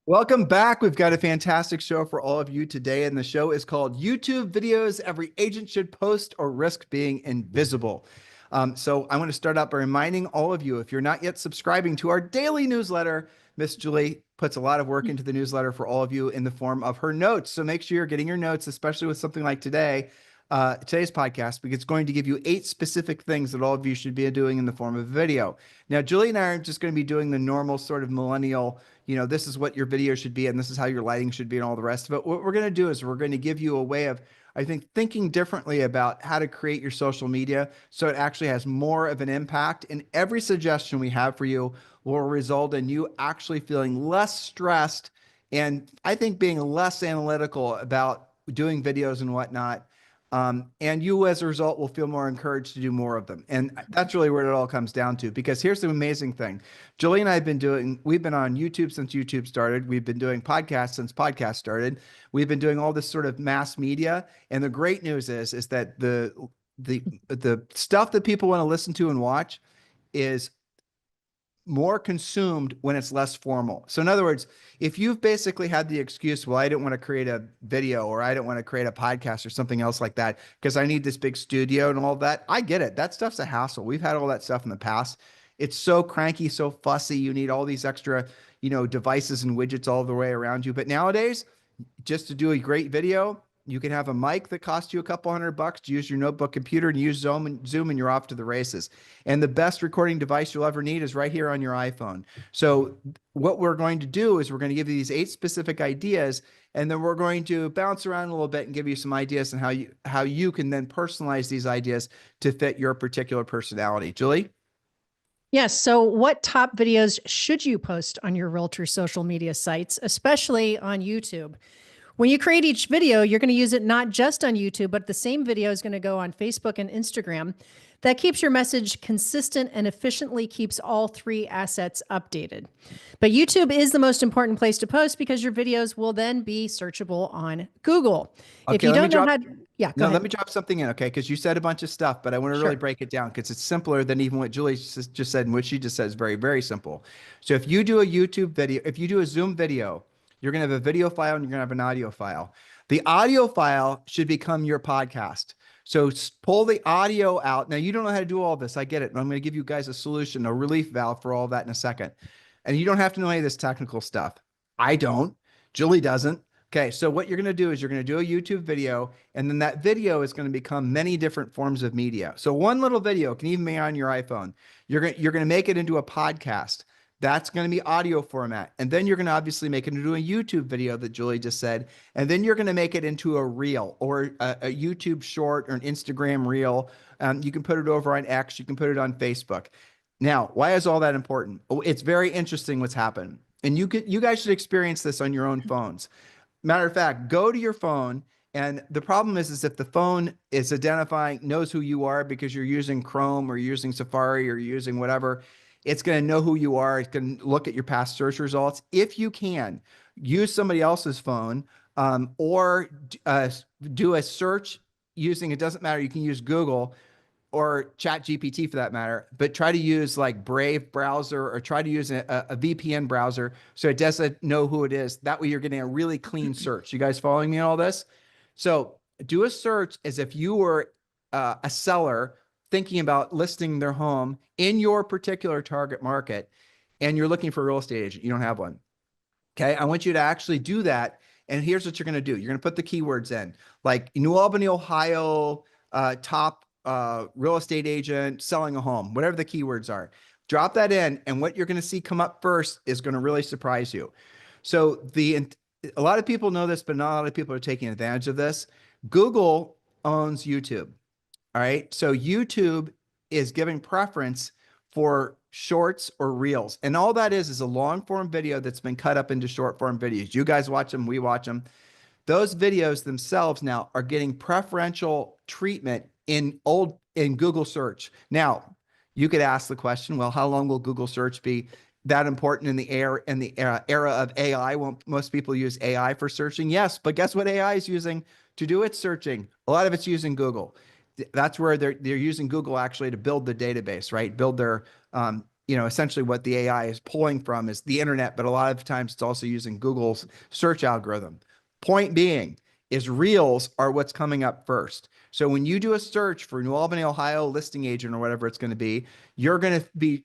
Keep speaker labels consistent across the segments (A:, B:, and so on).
A: Welcome back. We've got a fantastic show for all of you today, and the show is called YouTube Videos Every Agent Should Post or Risk Being Invisible. So I want to start out by reminding all of you, if you're not yet subscribing to our daily newsletter, Miss Julie puts a lot of work into the newsletter for all of you in the form of her notes. So make sure you're getting your notes, especially with something like today's podcast, because it's going to give you 8 specific things that all of you should be doing in the form of a video. Now, Julie and I are just going to be doing the normal sort of millennial, this is what your video should be, and this is how your lighting should be, and all the rest of it. What we're going to do is we're going to give you a way of, I think, thinking differently about how to create your social media so it actually has more of an impact. And every suggestion we have for you will result in you actually feeling less stressed and I think being less analytical about doing videos and whatnot. And you, as a result, will feel more encouraged to do more of them. And that's really where it all comes down to, because here's the amazing thing. Julie and I we've been on YouTube since YouTube started. We've been doing podcasts since podcasts started. We've been doing all this sort of mass media. And the great news is that the stuff that people want to listen to and watch is more consumed when it's less formal. So in other words, if you've basically had the excuse, well, I didn't want to create a video, or I don't want to create a podcast or something else like that because I need this big studio and all that, I get it. That stuff's a hassle. We've had all that stuff in the past. It's so cranky, so fussy. You need all these extra, devices and widgets all the way around you. But nowadays, just to do a great video, you can have a mic that costs you a couple $100 to use your notebook computer and use Zoom, and you're off to the races. And the best recording device you'll ever need is right here on your iPhone. So what we're going to do is we're going to give you these 8 specific ideas, and then we're going to bounce around a little bit and give you some ideas on how you can then personalize these ideas to fit your particular personality. Julie?
B: Yes. So what top videos should you post on your realtor social media sites, especially on YouTube? When you create each video, you're going to use it not just on YouTube, but the same video is going to go on Facebook and Instagram. That keeps your message consistent and efficiently keeps all 3 assets updated. But YouTube is the most important place to post because your videos will then be searchable on Google.
A: Okay,
B: if you don't know how, go ahead.
A: Let me drop something in, okay? Because you said a bunch of stuff, but I want to really break it down because it's simpler than even what Julie just said, and what she just said is very, very simple. So if you do a YouTube video, if you do a Zoom video, you're going to have a video file and you're going to have an audio file. The audio file should become your podcast. So pull the audio out. Now, you don't know how to do all this. I get it. And I'm going to give you guys a solution, a relief valve for all that in a second. And you don't have to know any of this technical stuff. I don't. Julie doesn't. Okay, so what you're going to do is you're going to do a YouTube video, and then that video is going to become many different forms of media. So one little video can even be on your iPhone. You're going to make it into a podcast. That's going to be audio format. And then you're going to obviously make it into a YouTube video that Julie just said. And then you're going to make it into a reel, or a YouTube short, or an Instagram reel. You can put it over on X. You can put it on Facebook. Now, why is all that important? Oh, it's very interesting what's happened. And you guys should experience this on your own phones. Matter of fact, go to your phone. And the problem is if the phone is knows who you are because you're using Chrome or you're using Safari or you're using whatever, it's going to know who you are. It's going to look at your past search results. If you can, use somebody else's phone, or do a search using, it doesn't matter, you can use Google or Chat GPT for that matter, but try to use like Brave browser, or try to use a VPN browser so it doesn't know who it is. That way you're getting a really clean search. You guys following me in all this? So do a search as if you were a seller thinking about listing their home in your particular target market, and you're looking for a real estate agent. You don't have one. Okay. I want you to actually do that. And here's what you're going to do. You're going to put the keywords in, like New Albany, Ohio, top real estate agent selling a home, whatever the keywords are. Drop that in, and what you're going to see come up first is going to really surprise you. So a lot of people know this, but not a lot of people are taking advantage of this. Google owns YouTube. All right. So YouTube is giving preference for shorts or reels. And all that is a long form video that's been cut up into short form videos. You guys watch them. We watch them. Those videos themselves now are getting preferential treatment in Google search. Now, you could ask the question, well, how long will Google search be that important in the era of AI? Won't most people use AI for searching? Yes. But guess what AI is using to do its searching? A lot of it's using Google. That's where they're using Google actually to build the database, right? Build their essentially what the AI is pulling from is the internet, but a lot of times it's also using Google's search algorithm. Point being is reels are what's coming up first. So when you do a search for New Albany, Ohio listing agent or whatever it's going to be, you're going to be,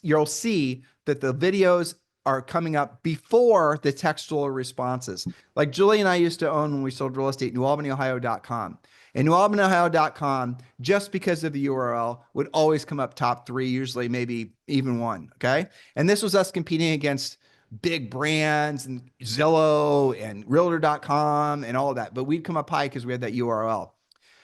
A: you'll see that the videos are coming up before the textual responses. Like Julie and I used to own when we sold real estate, newaLbanyOhio.com. And newaLbanyOhio.com, just because of the URL, would always come up top 3, usually maybe even 1. Okay. And this was us competing against big brands and Zillow and realtor.com and all of that. But we'd come up high because we had that URL.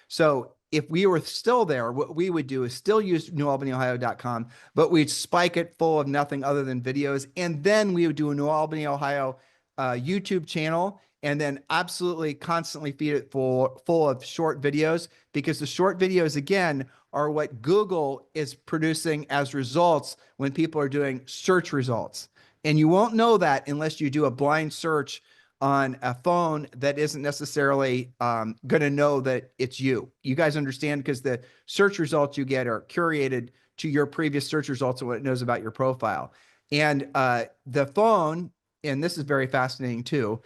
A: So if we were still there, what we would do is still use newaLbanyOhio.com, but we'd spike it full of nothing other than videos. And then we would do a New Albany, Ohio YouTube channel, and then absolutely constantly feed it full of short videos, because the short videos, again, are what Google is producing as results when people are doing search results. And you won't know that unless you do a blind search on a phone that isn't necessarily going to know that it's you. You guys understand, because the search results you get are curated to your previous search results and what it knows about your profile. And the phone, and this is very fascinating too,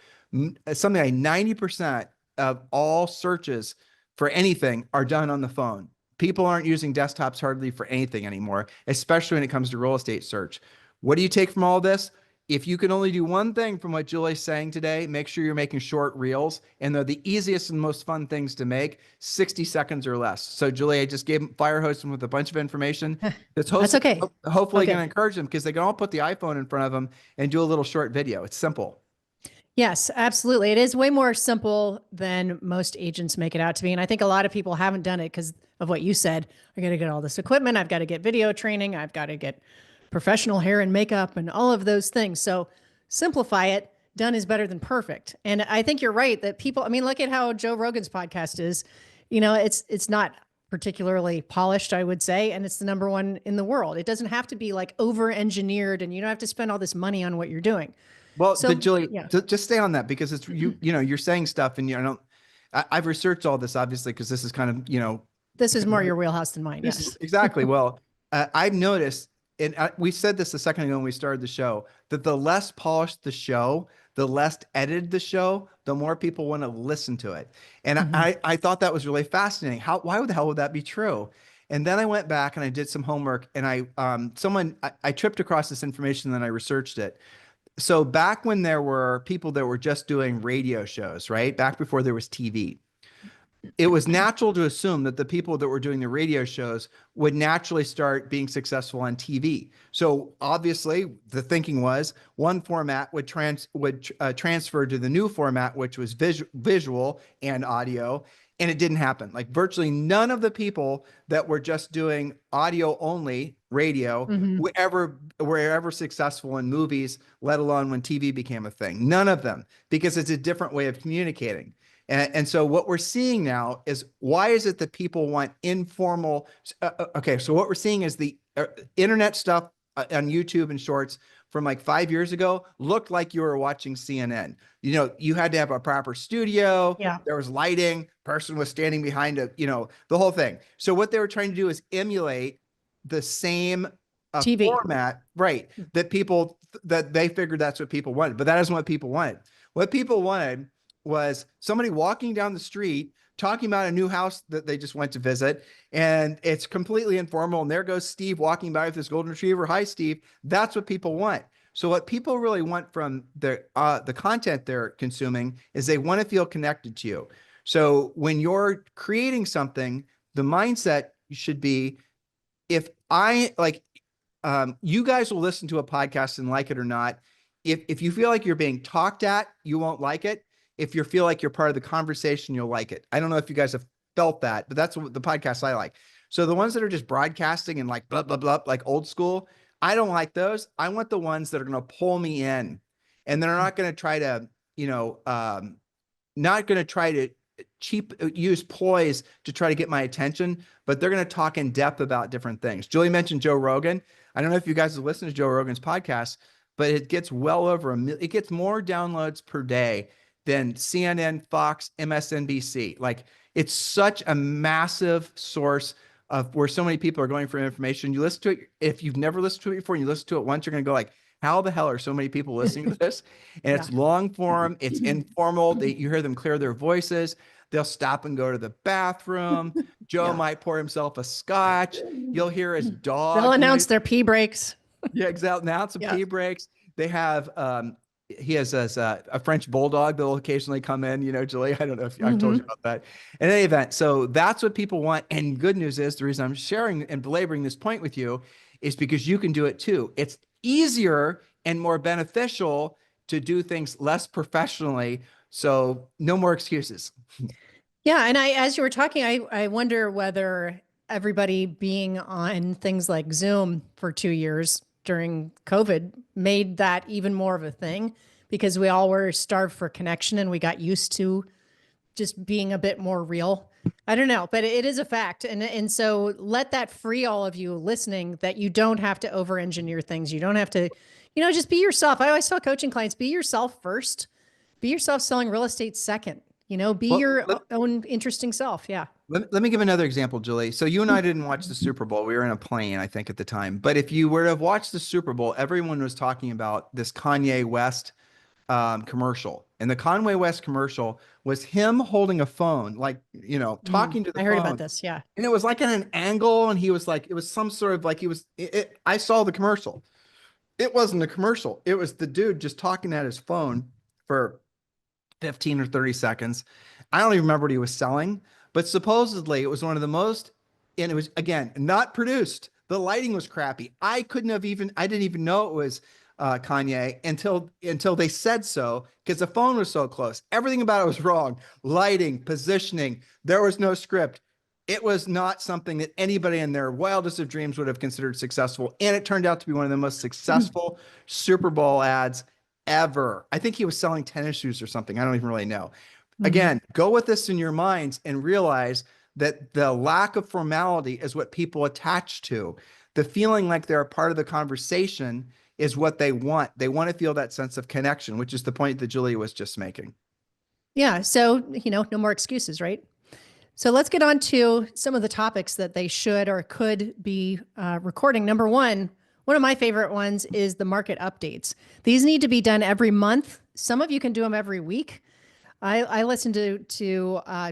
A: something like 90% of all searches for anything are done on the phone. People aren't using desktops hardly for anything anymore, especially when it comes to real estate search. What do you take from all this? If you can only do one thing from what Julie's saying today, make sure you're making short reels. And they're the easiest and most fun things to make, 60 seconds or less. So Julie, I just fire hosted them with a bunch of information. That's
B: okay.
A: Hopefully going to encourage them, because they can all put the iPhone in front of them and do a little short video. It's simple.
B: Yes, absolutely. It is way more simple than most agents make it out to be. And I think a lot of people haven't done it because of what you said. I got to get all this equipment. I've got to get video training. I've got to get professional hair and makeup and all of those things. So simplify it. Done is better than perfect. And I think you're right that people, I mean, look at how Joe Rogan's podcast is. It's not particularly polished, I would say, and it's the #1 in the world. It doesn't have to be like over-engineered, and you don't have to spend all this money on what you're doing.
A: Well, so, Julie, just stay on that, because it's you're saying stuff, and I've researched all this, obviously, because this is kind of
B: this is more your wheelhouse than mine. Yes,
A: exactly. Well, I've noticed, and we said this a second ago when we started the show, that the less polished the show, the less edited the show, the more people want to listen to it. And I thought that was really fascinating. Why the hell would that be true? And then I went back and I did some homework, and I tripped across this information, and then I researched it. So back when there were people that were just doing radio shows, right? Back before there was TV, it was natural to assume that the people that were doing the radio shows would naturally start being successful on TV. So obviously the thinking was one format would transfer to the new format, which was visual and audio. And it didn't happen. Like virtually none of the people that were just doing audio only radio were ever successful in movies, let alone when TV became a thing. None of them, because it's a different way of communicating. And so what we're seeing now is, why is it that people want informal? Okay, so what we're seeing is the internet stuff on YouTube and shorts from like 5 years ago looked like you were watching CNN. You had to have a proper studio.
B: Yeah.
A: There was lighting. Person was standing behind the whole thing. So what they were trying to do is emulate the same
B: TV
A: format, right? That they figured that's what people wanted, but that isn't what people wanted. What people wanted was somebody walking down the street talking about a new house that they just went to visit, and it's completely informal. And there goes Steve walking by with his golden retriever. Hi, Steve. That's what people want. So what people really want from the content they're consuming is they want to feel connected to you. So when you're creating something, the mindset should be, if you guys will listen to a podcast and like it or not. If you feel like you're being talked at, you won't like it. If you feel like you're part of the conversation, you'll like it. I don't know if you guys have felt that, but that's what the podcasts I like. So the ones that are just broadcasting and like blah, blah, blah, like old school, I don't like those. I want the ones that are going to pull me in, and they're not going to try to, not going to try to use ploys to try to get my attention, but they're going to talk in depth about different things. Julie mentioned Joe Rogan. I don't know if you guys have listened to Joe Rogan's podcast, but it gets well over it gets more downloads per day than CNN, Fox, MSNBC. Like, it's such a massive source of where so many people are going for information. You listen to it. If you've never listened to it before and you listen to it once, you're going to go like, how the hell are so many people listening to this? And it's long form, it's informal. You hear them clear their voices. They'll stop and go to the bathroom. Joe might pour himself a scotch. You'll hear his dog.
B: They'll announce their pee breaks.
A: Yeah, exactly. Now some pee breaks. They have, he has a French bulldog that will occasionally come in, Julie, I don't know if I've told you about that. In any event, so that's what people want. And good news is, the reason I'm sharing and belaboring this point with you is because you can do it too. It's easier and more beneficial to do things less professionally. So no more excuses.
B: Yeah. And as you were talking, I wonder whether everybody being on things like Zoom for 2 years during COVID made that even more of a thing, because we all were starved for connection and we got used to just being a bit more real. I don't know, but it is a fact. And so let that free all of you listening, that you don't have to over engineer things. You don't have to, just be yourself. I always tell coaching clients, be yourself first, be yourself selling real estate second, be your own interesting self. Yeah.
A: Let me give another example, Julie. So you and I didn't watch the Super Bowl. We were in a plane, I think, at the time. But if you were to have watched the Super Bowl, everyone was talking about this Kanye West commercial. And the Kanye West commercial was him holding a phone, like, talking to the phone.
B: I heard about this. Yeah.
A: And it was like at an angle. And he was like, it was some sort of like, I saw the commercial. It wasn't a commercial. It was the dude just talking at his phone for 15 or 30 seconds. I don't even remember what he was selling. But supposedly it was one of the most, and it was, again, not produced. The lighting was crappy. I didn't even know it was Kanye until they said so, because the phone was so close. Everything about it was wrong. Lighting, positioning, there was no script. It was not something that anybody in their wildest of dreams would have considered successful. And it turned out to be one of the most successful Super Bowl ads ever. I think he was selling tennis shoes or something. I don't even really know. Again, go with this in your minds and realize that the lack of formality is what people attach to. The feeling like they're a part of the conversation is what they want. They want to feel that sense of connection, which is the point that Julia was just making.
B: Yeah. So, no more excuses, right? So let's get on to some of the topics that they should or could be recording. Number one of my favorite ones is the market updates. These need to be done every month. Some of you can do them every week. I listen to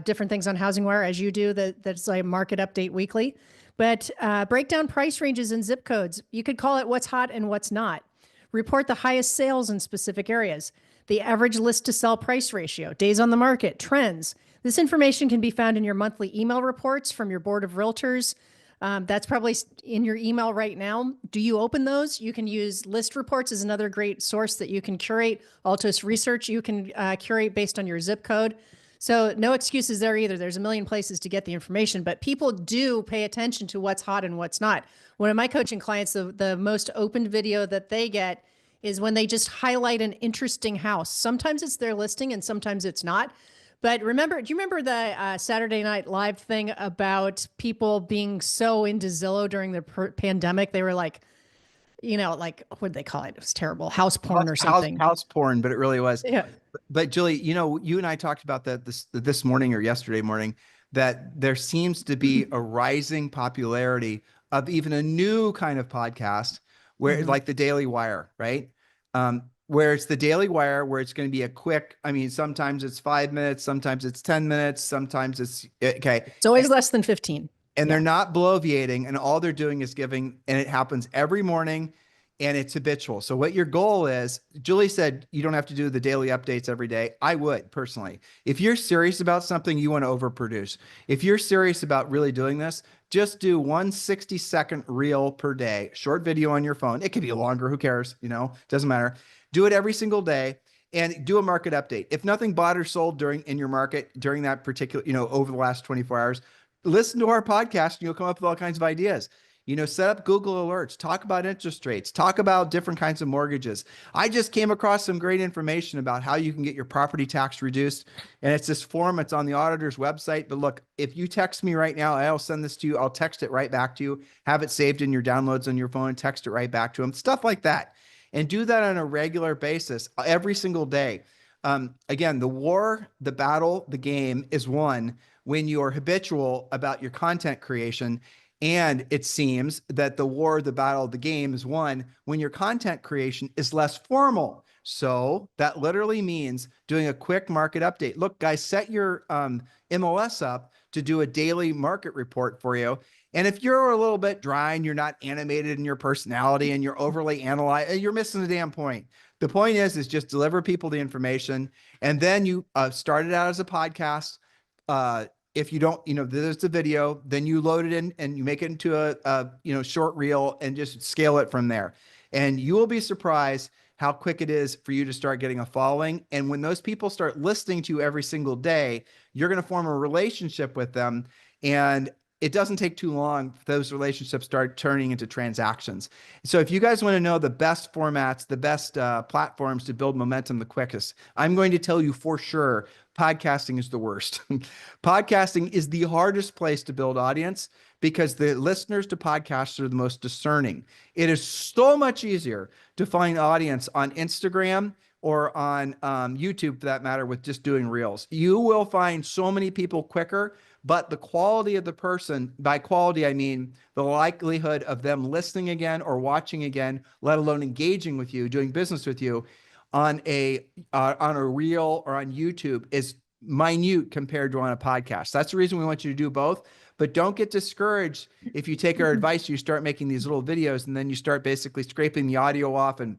B: different things on HousingWire, as you do, that's like market update weekly, but break down price ranges and zip codes. You could call it what's hot and what's not. Report the highest sales in specific areas, the average list to sell price ratio, days on the market, trends. This information can be found in your monthly email reports from your board of realtors. That's probably in your email right now. Do you open those? You can use list reports as another great source that you can curate. Altos Research, you can curate based on your zip code. So no excuses there either. There's a million places to get the information, but people do pay attention to what's hot and what's not. One of my coaching clients, the most opened video that they get is when they just highlight an interesting house. Sometimes it's their listing and sometimes it's not. But do you remember the Saturday Night Live thing about people being so into Zillow during the pandemic? They were like, what did they call it? It was terrible. House porn or something.
A: House porn, but it really was.
B: Yeah.
A: But Julie, you and I talked about that this morning or yesterday morning, that there seems to be a rising popularity of even a new kind of podcast where like the Daily Wire, right? Where it's the Daily Wire, where it's going to be a quick, sometimes it's 5 minutes, sometimes it's 10 minutes, sometimes it's, okay.
B: It's always less than 15.
A: And they're not bloviating, and all they're doing is giving, and it happens every morning, and it's habitual. So what your goal is, Julie said, you don't have to do the daily updates every day. I would personally. If you're serious about something, you want to overproduce. If you're serious about really doing this, just do 1 60-second reel per day, short video on your phone. It could be longer, who cares? Doesn't matter. Do it every single day and do a market update. If nothing bought or sold in your market during that particular, over the last 24 hours, listen to our podcast and you'll come up with all kinds of ideas. Set up Google alerts, talk about interest rates, talk about different kinds of mortgages. I just came across some great information about how you can get your property tax reduced. And it's this form, it's on the auditor's website. But look, if you text me right now, I'll send this to you. I'll text it right back to you, have it saved in your downloads on your phone and text it right back to them, stuff like that. And do that on a regular basis every single day. Again, the war, the battle, the game is won when you're habitual about your content creation. And it seems that the war, the battle, the game is won when your content creation is less formal. So that literally means doing a quick market update. Look, guys, set your MLS up to do a daily market report for you. And if you're a little bit dry and you're not animated in your personality and you're overly analyzed, you're missing the damn point. The point is just deliver people the information. And then you start it out as a podcast. If you don't, there's the video, then you load it in and you make it into a short reel and just scale it from there. And you will be surprised how quick it is for you to start getting a following. And when those people start listening to you every single day, you're going to form a relationship with them. And it doesn't take too long for those relationships start turning into transactions. So if you guys want to know the best formats, the best platforms to build momentum the quickest, I'm going to tell you for sure, podcasting is the worst. Podcasting is the hardest place to build audience because the listeners to podcasts are the most discerning. It is so much easier to find audience on Instagram or on YouTube, for that matter, with just doing reels. You will find so many people quicker, but the quality of the person, by quality, I mean the likelihood of them listening again or watching again, let alone engaging with you, doing business with you on a reel or on YouTube is minute compared to on a podcast. That's the reason we want you to do both. But don't get discouraged if you take our advice, you start making these little videos and then you start basically scraping the audio off and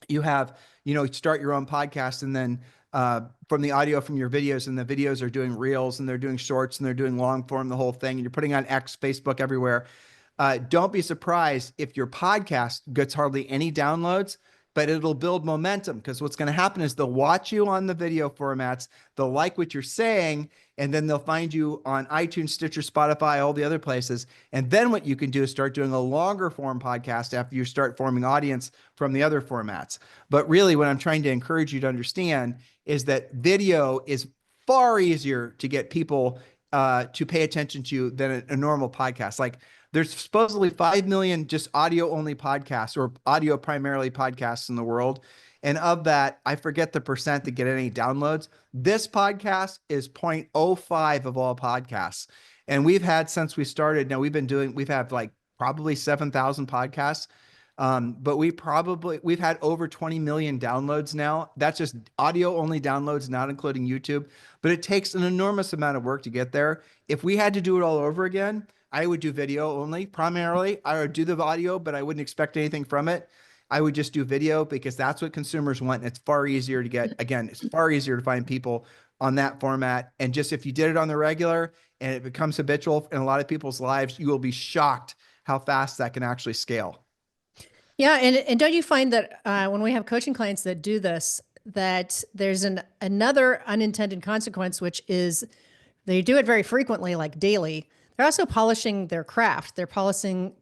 A: you have, start your own podcast and then from the audio from your videos, and the videos are doing reels and they're doing shorts and they're doing long form, the whole thing. And you're putting on X, Facebook, everywhere. Don't be surprised if your podcast gets hardly any downloads, but it'll build momentum because what's going to happen is they'll watch you on the video formats. They'll like what you're saying, and then they'll find you on iTunes, Stitcher, Spotify, all the other places. And then what you can do is start doing a longer form podcast after you start forming audience from the other formats. But really what I'm trying to encourage you to understand is that video is far easier to get people to pay attention to than a normal podcast. Like there's supposedly 5 million just audio only podcasts or audio primarily podcasts in the world. And of that, I forget the percent that get any downloads. This podcast is 0.05 of all podcasts. And we've had, since we started, now we've had like probably 7,000 podcasts. But we've had over 20 million downloads now. That's just audio only downloads, not including YouTube, but it takes an enormous amount of work to get there. If we had to do it all over again, I would do video only primarily. I would do the audio, but I wouldn't expect anything from it. I would just do video because that's what consumers want. And it's far easier to get, again, it's far easier to find people on that format. And just if you did it on the regular and it becomes habitual in a lot of people's lives, you will be shocked how fast that can actually scale.
B: Yeah. And don't you find that when we have coaching clients that do this, that there's another unintended consequence, which is they do it very frequently, like daily. They're also polishing their craft. They're polishing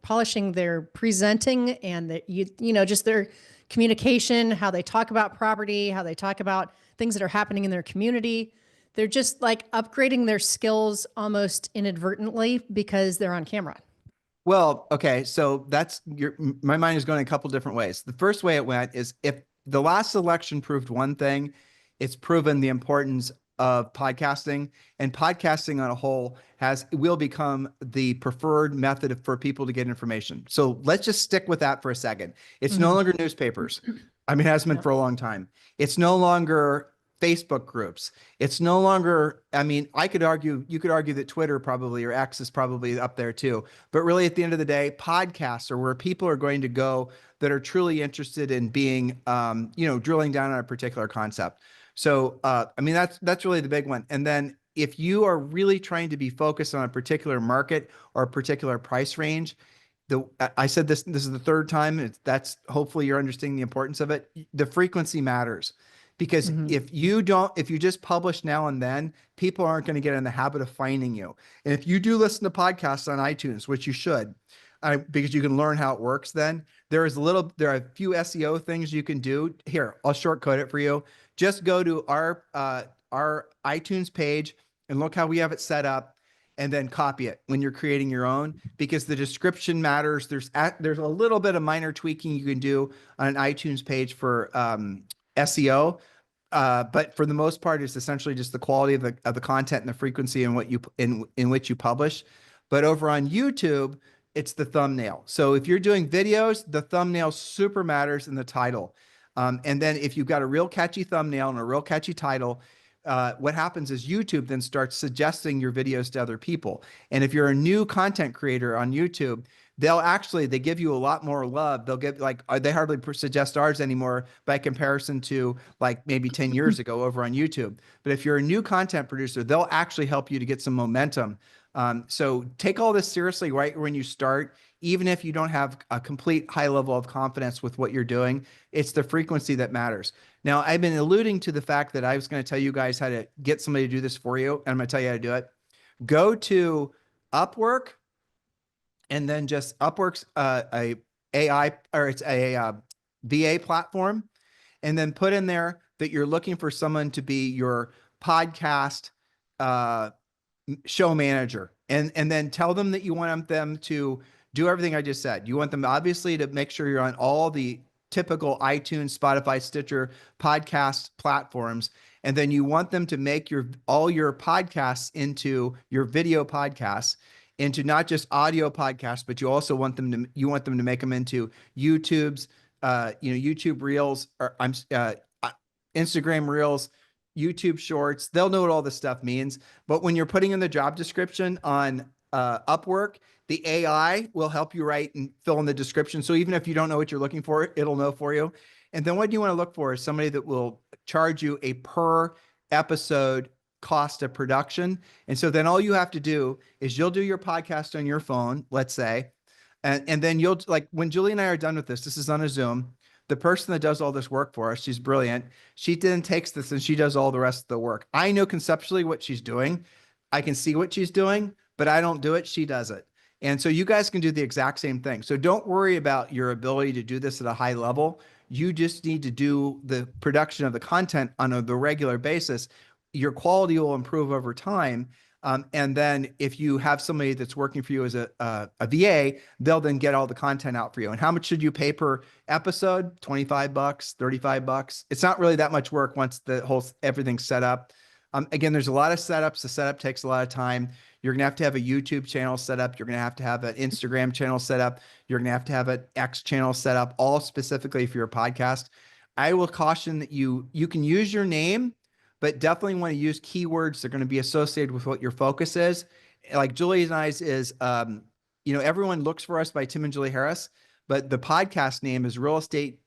B: their presenting and just their communication, how they talk about property, how they talk about things that are happening in their community. They're just like upgrading their skills almost inadvertently because they're on camera.
A: Well, okay. So my mind is going a couple different ways. The first way it went is if the last election proved one thing, it's proven the importance of podcasting, and podcasting on a whole will become the preferred method for people to get information. So let's just stick with that for a second. It's no longer newspapers. I mean, it has been for a long time. It's no longer Facebook groups. It's no longer, I mean, you could argue that Twitter probably, or X is probably up there too. But really at the end of the day, podcasts are where people are going to go that are truly interested in being, drilling down on a particular concept. So, I mean, that's really the big one. And then if you are really trying to be focused on a particular market or a particular price range, I said this is the third time. That's hopefully you're understanding the importance of it. The frequency matters. Because if you just publish now and then, people aren't going to get in the habit of finding you. And if you do listen to podcasts on iTunes, which you should, because you can learn how it works, then there are a few SEO things you can do. Here, I'll shortcut it for you. Just go to our iTunes page and look how we have it set up, and then copy it when you're creating your own, because the description matters. There's a little bit of minor tweaking you can do on an iTunes page for SEO. But for the most part, it's essentially just the quality of the content and the frequency in which you publish. But over on YouTube, it's the thumbnail. So if you're doing videos, the thumbnail super matters in the title. And then if you've got a real catchy thumbnail and a real catchy title, what happens is YouTube then starts suggesting your videos to other people. And if you're a new content creator on YouTube, they give you a lot more love. They'll give they hardly suggest ours anymore by comparison to like maybe 10 years ago over on YouTube. But if you're a new content producer, they'll actually help you to get some momentum. So take all this seriously right when you start, even if you don't have a complete high level of confidence with what you're doing. It's the frequency that matters. Now, I've been alluding to the fact that I was going to tell you guys how to get somebody to do this for you, and I'm going to tell you how to do it. Go to Upwork, and then just Upwork's a AI, or it's a VA platform, and then put in there that you're looking for someone to be your podcast show manager, and then tell them that you want them to do everything I just said. You want them obviously to make sure you're on all the typical iTunes, Spotify, Stitcher podcast platforms. And then you want them to make all your podcasts into your video podcasts, into not just audio podcasts, but you also want them to make them into YouTube's, YouTube Reels, or Instagram Reels, YouTube Shorts. They'll know what all this stuff means. But when you're putting in the job description on Upwork, the AI will help you write and fill in the description. So even if you don't know what you're looking for, it'll know for you. And then what you want to look for is somebody that will charge you a per episode cost of production. And so then all you have to do is you'll do your podcast on your phone, let's say, and then you'll, like, when Julie and I are done with this is on a Zoom. The person that does all this work for us, she's brilliant. She then takes this and she does all the rest of the work. I know conceptually what she's doing. I can see what she's doing, but I don't do it. She does it. And so you guys can do the exact same thing. So don't worry about your ability to do this at a high level. You just need to do the production of the content on the regular basis. Your quality will improve over time. And then if you have somebody that's working for you as a VA, they'll then get all the content out for you. And how much should you pay per episode? 25 bucks, 35 bucks. It's not really that much work once everything's set up. Again, there's a lot of setups. The setup takes a lot of time. You're going to have a YouTube channel set up. You're going to have an Instagram channel set up. You're going to have an X channel set up, all specifically for your podcast. I will caution that you can use your name, but definitely want to use keywords that are going to be associated with what your focus is. Like Julie and I's is, everyone looks for us by Tim and Julie Harris, but the podcast name is Real Estate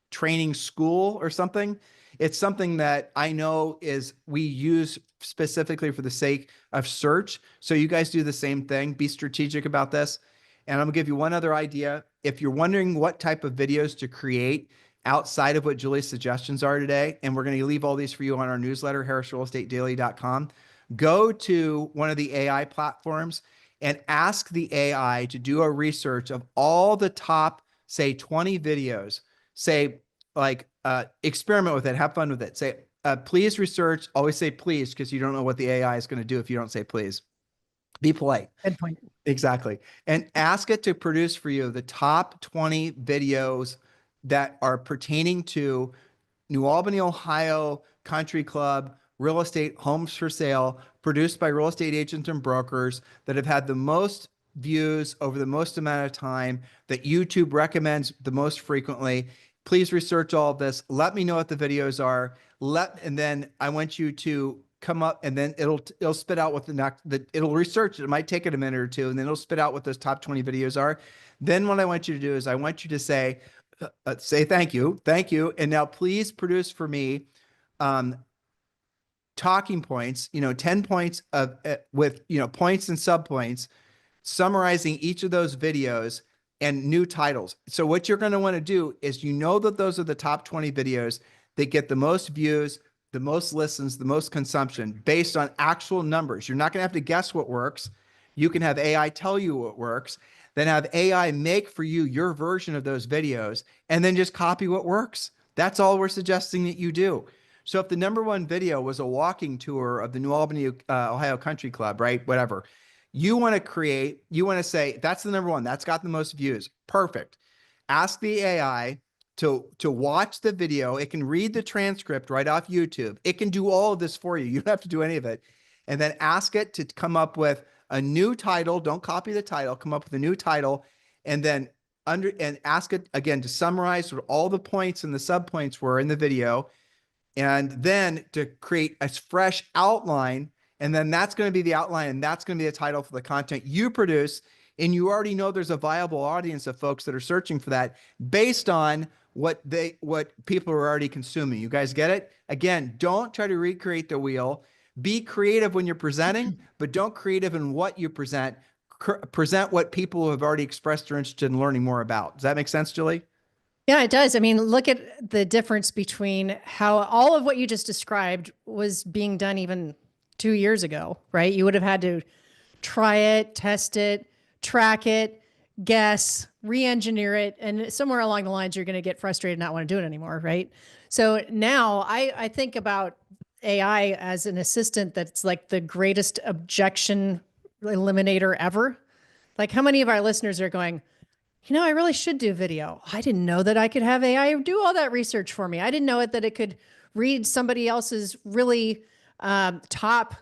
A: Training School or something. It's something that I know we use specifically for the sake of search. So you guys do the same thing. Be strategic about this. And I'm gonna give you one other idea. If you're wondering what type of videos to create outside of what Julie's suggestions are today, and we're going to leave all these for you on our newsletter, harrisrealestatedaily.com, go to one of the AI platforms and ask the AI to do a research of all the top, say, 20 videos. Say, experiment with it, have fun with it. Say, please research, always say please, because you don't know what the AI is going to do if you don't say please. Be polite.
B: Good point.
A: Exactly. And ask it to produce for you the top 20 videos that are pertaining to New Albany, Ohio Country Club real estate homes for sale, produced by real estate agents and brokers that have had the most views over the most amount of time, that YouTube recommends the most frequently. Please research all of this. Let me know what the videos are. And then I want you to come up, and then it'll spit out what it'll research it. It might take it a minute or two, and then it'll spit out what those top 20 videos are. Then what I want you to do is I want you to say thank you. And now please produce for me talking points, 10 points with points and subpoints, summarizing each of those videos and new titles. So what you're going to want to do is, that those are the top 20 videos that get the most views, the most listens, the most consumption based on actual numbers. You're not going to have to guess what works. You can have AI tell you what works, then have AI make for you your version of those videos, and then just copy what works. That's all we're suggesting that you do. So if the number one video was a walking tour of the New Albany, Ohio Country Club, right? Whatever. You want to say, that's the number one. That's got the most views. Perfect. Ask the AI to watch the video. It can read the transcript right off YouTube. It can do all of this for you. You don't have to do any of it. And then ask it to come up with a new title. Don't copy the title. Come up with a new title, and then ask it again to summarize what all the points and the subpoints were in the video, and then to create a fresh outline. And then that's going to be the outline, and that's going to be the title for the content you produce. And you already know there's a viable audience of folks that are searching for that based on what people are already consuming. You guys get it? Again, don't try to recreate the wheel. Be creative when you're presenting, but don't creative in what you present. Present what people have already expressed they're interested in learning more about. Does that make sense, Julie?
B: Yeah, it does. I mean, look at the difference between how all of what you just described was being done even 2 years ago, right? You would have had to try it, test it, track it, guess, re-engineer it. And somewhere along the lines, you're going to get frustrated and not want to do it anymore, right? So now I think about AI as an assistant that's like the greatest objection eliminator ever. Like, how many of our listeners are going, I really should do video. I didn't know that I could have AI do all that research for me. I didn't know that it could read somebody else's really top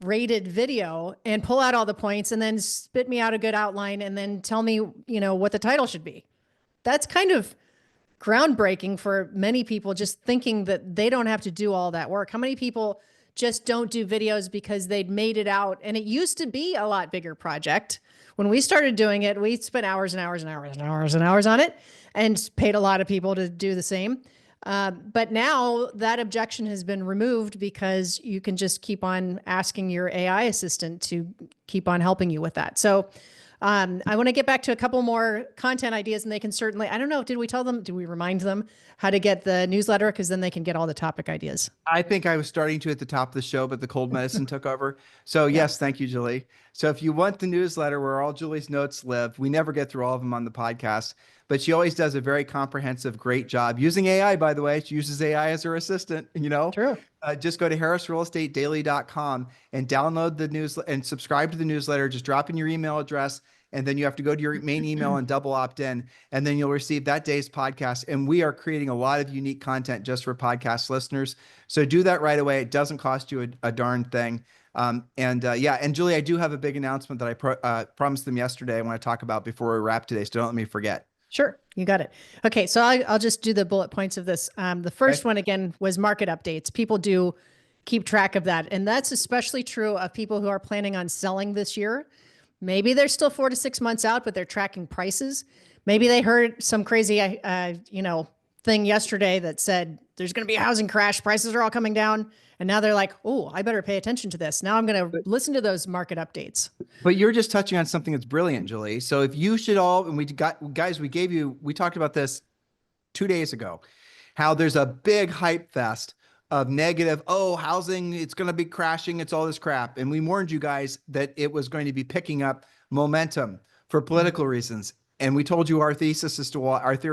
B: rated video and pull out all the points and then spit me out a good outline and then tell me, what the title should be. That's kind of groundbreaking for many people, just thinking that they don't have to do all that work. How many people just don't do videos because they'd made it out? And it used to be a lot bigger project. When we started doing it, we spent hours and hours and hours and hours and hours on it and paid a lot of people to do the same. But now that objection has been removed because you can just keep on asking your AI assistant to keep on helping you with that. So I want to get back to a couple more content ideas, and they can certainly, I don't know, did we remind them how to get the newsletter? Because then they can get all the topic ideas.
A: I think I was starting to at the top of the show, but the cold medicine took over. So yes, thank you, Julie. So if you want the newsletter where all Julie's notes live, we never get through all of them on the podcast, but she always does a very comprehensive, great job using AI, by the way. She uses AI as her assistant,
B: True.
A: Just go to harrisrealestatedaily.com and download the newsletter and subscribe to the newsletter. Just drop in your email address, and then you have to go to your main email and double opt in, and then you'll receive that day's podcast. And we are creating a lot of unique content just for podcast listeners. So do that right away. It doesn't cost you a darn thing. And Julie, I do have a big announcement that I promised them yesterday I want to talk about before we wrap today. So don't let me forget.
B: Sure. You got it. Okay. So I'll just do the bullet points of this. The first one, again, was market updates. People do keep track of that. And that's especially true of people who are planning on selling this year. Maybe they're still 4 to 6 months out, but they're tracking prices. Maybe they heard some crazy, thing yesterday that said there's going to be a housing crash. Prices are all coming down. And now they're like, oh, I better pay attention to this. Now I'm going to listen to those market updates.
A: But you're just touching on something that's brilliant, Julie. So if you should all, and we talked about this 2 days ago, how there's a big hype fest of negative, housing, it's going to be crashing, it's all this crap. And we warned you guys that it was going to be picking up momentum for political reasons. And we told you our theory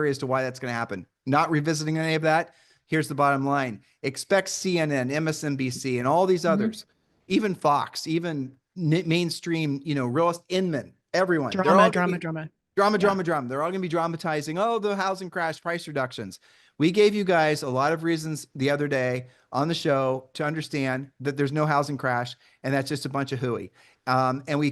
A: as to why that's going to happen. Not revisiting any of that. Here's the bottom line. Expect CNN, MSNBC, and all these others, even Fox, even mainstream, realist, Inman, everyone.
B: Drama.
A: They're all going to be dramatizing, the housing crash, price reductions. We gave you guys a lot of reasons the other day on the show to understand that there's no housing crash, and that's just a bunch of hooey. And we'll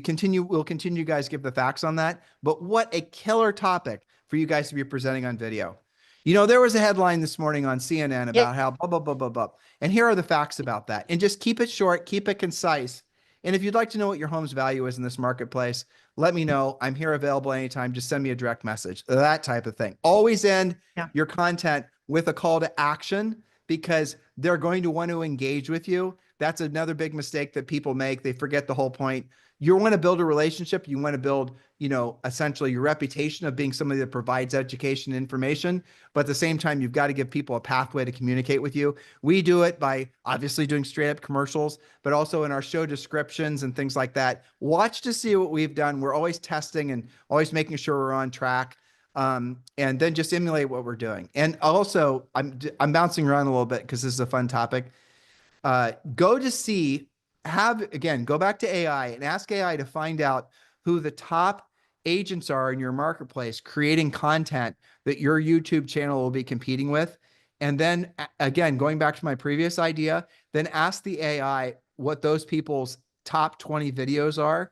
A: continue guys to give the facts on that. But what a killer topic for you guys to be presenting on video. There was a headline this morning on CNN about how blah, blah, blah, blah, blah. And here are the facts about that. And just keep it short, keep it concise. And if you'd like to know what your home's value is in this marketplace, let me know. I'm here available anytime. Just send me a direct message, that type of thing. Always end your content with a call to action, because they're going to want to engage with you. That's another big mistake that people make. They forget the whole point. You want to build a relationship. You want to build, essentially your reputation of being somebody that provides education and information. But at the same time, you've got to give people a pathway to communicate with you. We do it by obviously doing straight up commercials, but also in our show descriptions and things like that. Watch to see what we've done. We're always testing and always making sure we're on track. And then just emulate what we're doing. And also, I'm bouncing around a little bit because this is a fun topic. Go back to AI and ask AI to find out who the top agents are in your marketplace creating content that your YouTube channel will be competing with. And then again, going back to my previous idea, then ask the AI what those people's top 20 videos are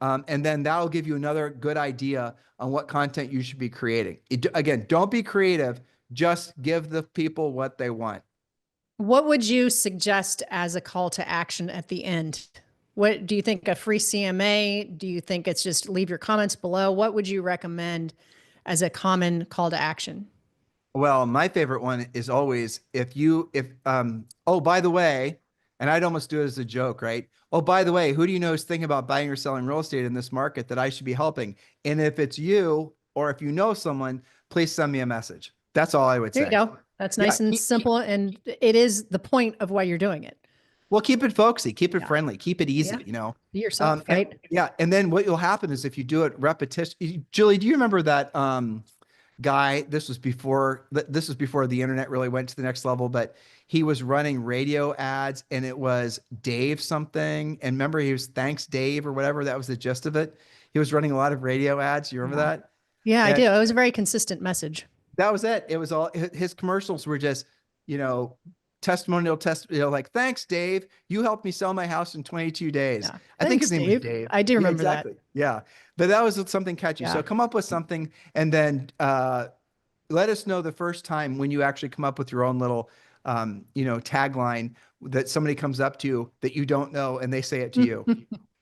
A: And then that'll give you another good idea on what content you should be creating. Again, don't be creative. Just give the people what they want.
B: What would you suggest as a call to action at the end? What do you think, a free CMA? Do you think it's just leave your comments below? What would you recommend as a common call to action?
A: Well, my favorite one is always oh, by the way, and I'd almost do it as a joke, right? Oh, by the way, who do you know is thinking about buying or selling real estate in this market that I should be helping? And if it's you, or if you know someone, please send me a message. That's all I would
B: There
A: say.
B: you go. That's nice and simple. And it is the point of why you're doing it.
A: Well, keep it folksy, keep it friendly, keep it easy,
B: Be yourself, right?
A: And then what will happen is if you do it repetition. Julie, do you remember that guy? This was before the internet really went to the next level, but he was running radio ads, and it was Dave something. And remember, he was Thanks Dave or whatever. That was the gist of it. He was running a lot of radio ads. You remember that?
B: Yeah, I do. It was a very consistent message.
A: That was it. It was all his commercials were just, testimonial like, thanks, Dave. You helped me sell my house in 22 days.
B: Yeah.
A: I think his name was Dave.
B: I do remember
A: exactly.
B: that.
A: Yeah. But that was something catchy.
B: Yeah.
A: So come up with something, and then let us know the first time when you actually come up with your own little, tagline that somebody comes up to you that you don't know and they say it to you.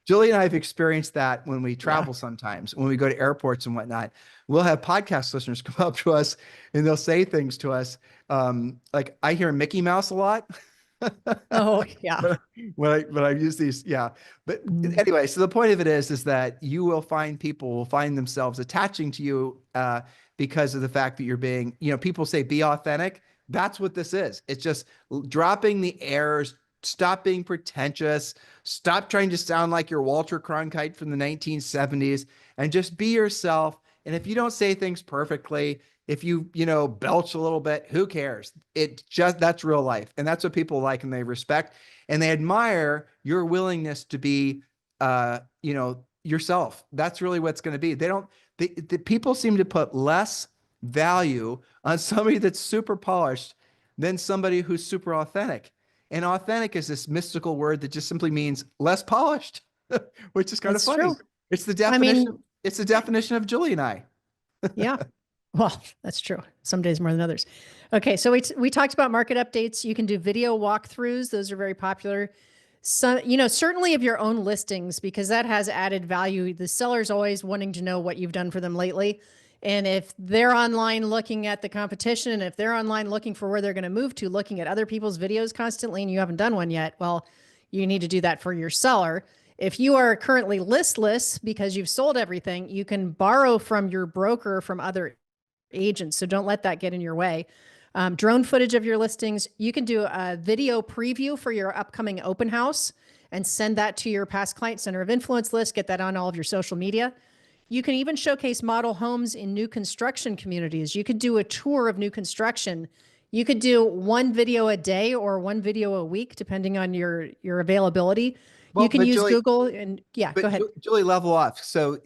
A: Julie and I have experienced that when we travel sometimes, when we go to airports and whatnot. We'll have podcast listeners come up to us and they'll say things to us. Like I hear Mickey Mouse a lot.
B: Oh, yeah.
A: When I use these, yeah. But anyway, so the point of it is that you will find people will find themselves attaching to you because of the fact that you're being, people say be authentic. That's what this is. It's just dropping the airs. Stop being pretentious. Stop trying to sound like you're Walter Cronkite from the 1970s, and just be yourself. And if you don't say things perfectly, if you, belch a little bit, who cares? That's real life. And that's what people like, and they respect, and they admire your willingness to be, yourself. That's really what's going to be. The people seem to put less value on somebody that's super polished than somebody who's super authentic. And authentic is this mystical word that just simply means less polished, which is kind of funny. True. It's the definition. It's the definition of Julie and I.
B: Yeah. Well, that's true. Some days more than others. Okay. So we talked about market updates. You can do video walkthroughs. Those are very popular. So, certainly of your own listings, because that has added value. The seller's always wanting to know what you've done for them lately. And if they're online looking at the competition, and if they're online looking for where they're going to move to, looking at other people's videos constantly, and you haven't done one yet, well, you need to do that for your seller. If you are currently listless because you've sold everything, you can borrow from your broker from other agents. So don't let that get in your way. Drone footage of your listings. You can do a video preview for your upcoming open house and send that to your past client center of influence list. Get that on all of your social media. You can even showcase model homes in new construction communities. You could do a tour of new construction. You could do one video a day or one video a week, depending on your availability. Well, you can use Julie, Google and go ahead.
A: Julie, level off. So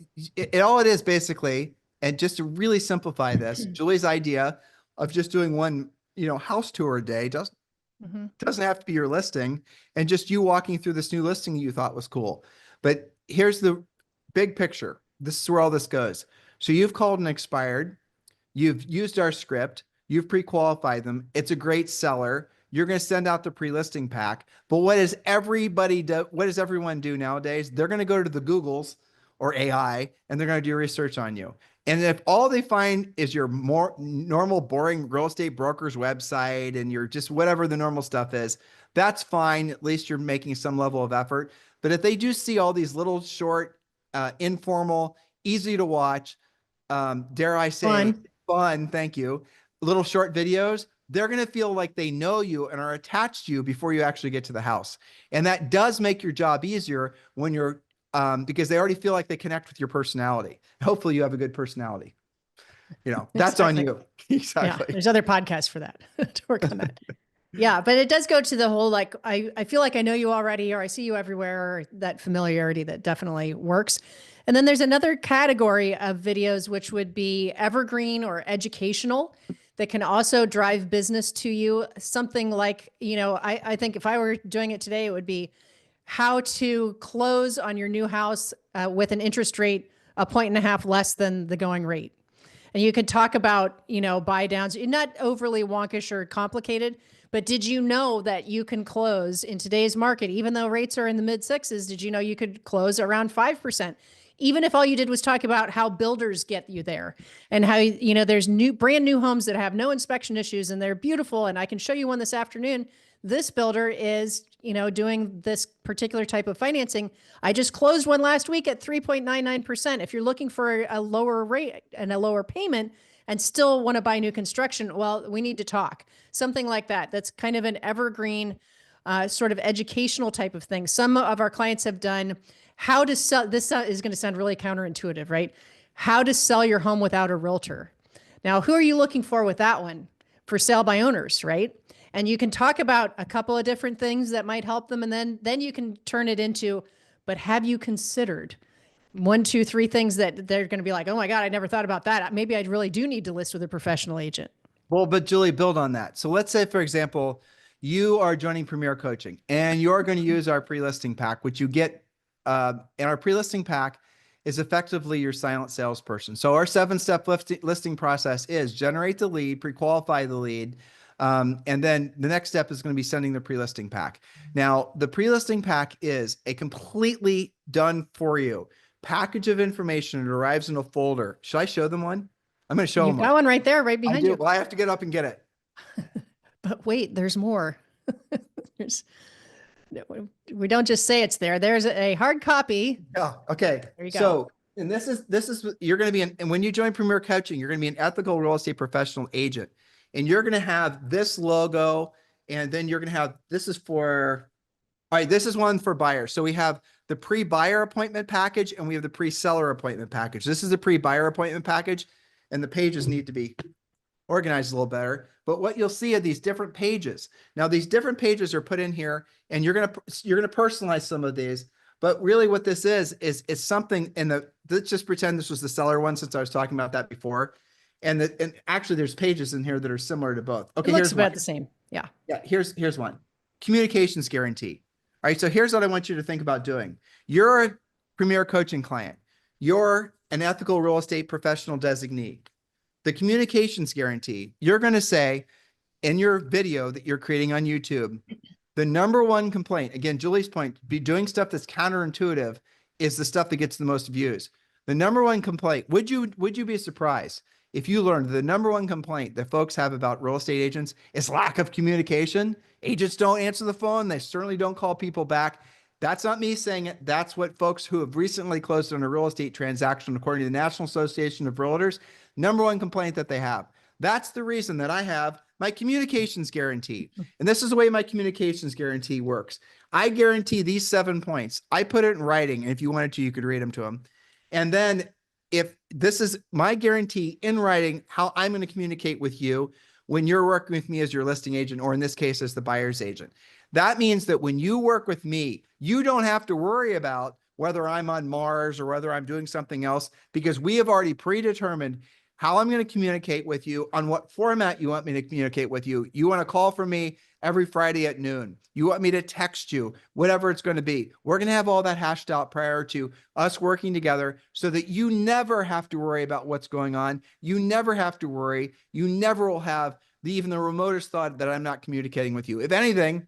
A: all it is basically, and just to really simplify this, Julie's idea of just doing one, house tour a day doesn't have to be your listing, and just you walking through this new listing you thought was cool. But here's the big picture. This is where all this goes. So you've called and expired. You've used our script. You've pre-qualified them. It's a great seller. You're going to send out the pre-listing pack. But what does everybody do? What does everyone do nowadays? They're going to go to the Googles or AI, and they're going to do research on you. And if all they find is your more normal, boring real estate broker's website and your just whatever the normal stuff is, that's fine. At least you're making some level of effort. But if they do see all these little short, informal, easy to watch, dare I say, fun, thank you, little short videos, they're going to feel like they know you and are attached to you before you actually get to the house. And that does make your job easier when you're, because they already feel like they connect with your personality. Hopefully you have a good personality. That's on you. Exactly.
B: Yeah, there's other podcasts for that to work on that. Yeah, but it does go to the whole, like, I feel like I know you already, or I see you everywhere, or that familiarity that definitely works. And then there's another category of videos, which would be evergreen or educational, that can also drive business to you. Something like, I think if I were doing it today, it would be how to close on your new house with an interest rate 1.5 less than the going rate. And you could talk about, buy downs, not overly wonkish or complicated, but did you know that you can close in today's market, even though rates are in the mid sixes, did you know you could close around 5%? Even if all you did was talk about how builders get you there and how, there's brand new homes that have no inspection issues and they're beautiful. And I can show you one this afternoon. This builder is, doing this particular type of financing. I just closed one last week at 3.99%. If you're looking for a lower rate and a lower payment and still want to buy new construction, well, we need to talk. Something like that. That's kind of an evergreen sort of educational type of thing. Some of our clients have done how to sell. This is going to sound really counterintuitive, right? How to sell your home without a realtor. Now, who are you looking for with that one? For sale by owners, right? And you can talk about a couple of different things that might help them. And then you can turn it into, but have you considered 1, 2, 3 things that they're going to be like, oh my God, I never thought about that. Maybe I really do need to list with a professional agent.
A: Well, but Julie, build on that. So let's say, for example, you are joining Premier Coaching and you're going to use our pre-listing pack, which you get in our pre-listing pack is effectively your silent salesperson. So our 7-step listing process is generate the lead, pre-qualify the lead, and then the next step is going to be sending the pre-listing pack. Now, the pre-listing pack is a completely done for you package of information. It arrives in a folder. Should I show them one? I'm going to show them
B: one. Got one right there, right behind you.
A: Well, I have to get up and get it.
B: But wait, there's more. We don't just say it's there. There's a hard copy.
A: Yeah. Okay.
B: There you go.
A: So, and this is you're going to be and when you join Premier Coaching, you're going to be an ethical real estate professional agent, and you're going to have this logo, and then you're going to have this is for. All right, this is one for buyers. So we have the pre-buyer appointment package and we have the pre-seller appointment package. This is the pre-buyer appointment package, and the pages need to be organized a little better. But what you'll see are these different pages. Now, these different pages are put in here, and you're gonna personalize some of these. But really, what this is something in the. Let's just pretend this was the seller one, since I was talking about that before. And actually, there's pages in here that are similar to both. Okay,
B: it looks
A: here's
B: about
A: one.
B: the same. Yeah.
A: Yeah. Here's one. Communications guarantee. All right. So here's what I want you to think about doing. You're a Premier Coaching client. You're an ethical real estate professional designee. The communications guarantee, you're going to say in your video that you're creating on YouTube, the number one complaint, again, Julie's point, be doing stuff that's counterintuitive is the stuff that gets the most views. The number one complaint, would you be surprised if you learned the number one complaint that folks have about real estate agents is lack of communication? Agents don't answer the phone. They certainly don't call people back. That's not me saying it. That's what folks who have recently closed on a real estate transaction, according to the National Association of Realtors, number one complaint that they have. That's the reason that I have my communications guarantee. And this is the way my communications guarantee works. I guarantee these 7 points. I put it in writing. And if you wanted to, you could read them to them. And then if this is my guarantee in writing, how I'm going to communicate with you when you're working with me as your listing agent, or in this case, as the buyer's agent. That means that when you work with me, you don't have to worry about whether I'm on Mars or whether I'm doing something else, because we have already predetermined how I'm going to communicate with you, on what format you want me to communicate with you. You want to call from me every Friday at noon. You want me to text you, whatever it's going to be. We're going to have all that hashed out prior to us working together so that you never have to worry about what's going on. You never have to worry. You never will have even the remotest thought that I'm not communicating with you. If anything,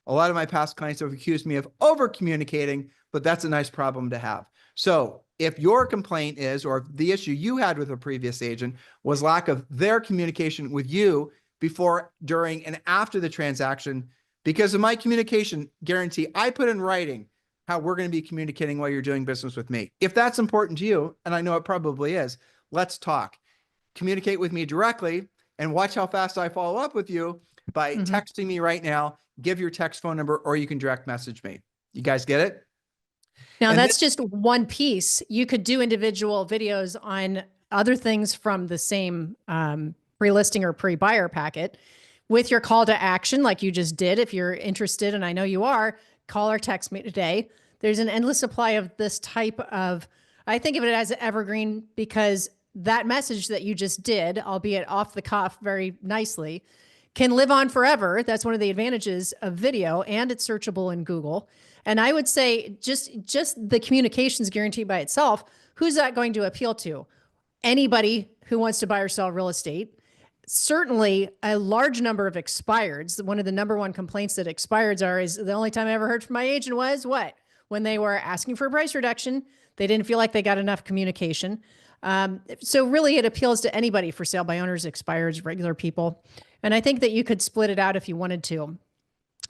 A: a lot of my past clients have accused me of over communicating, but that's a nice problem to have. So if your complaint is, or the issue you had with a previous agent was lack of their communication with you before, during, and after the transaction, because of my communication guarantee, I put in writing how we're going to be communicating while you're doing business with me. If that's important to you, and I know it probably is, let's talk. Communicate with me directly and watch how fast I follow up with you by texting me right now. Give your text phone number, or you can direct message me. You guys get it?
B: Now, that's just one piece. You could do individual videos on other things from the same pre-listing or pre-buyer packet with your call to action, like you just did. If you're interested, and I know you are, call or text me today. There's an endless supply of this type of, I think of it as evergreen, because that message that you just did, albeit off the cuff very nicely, can live on forever. That's one of the advantages of video, and it's searchable in Google. And I would say just the communications guarantee by itself, who's that going to appeal to? Anybody who wants to buy or sell real estate. Certainly a large number of expireds. One of the number one complaints that expireds are is the only time I ever heard from my agent was what? When they were asking for a price reduction, they didn't feel like they got enough communication. So really it appeals to anybody for sale by owners, expireds, regular people. And I think that you could split it out if you wanted to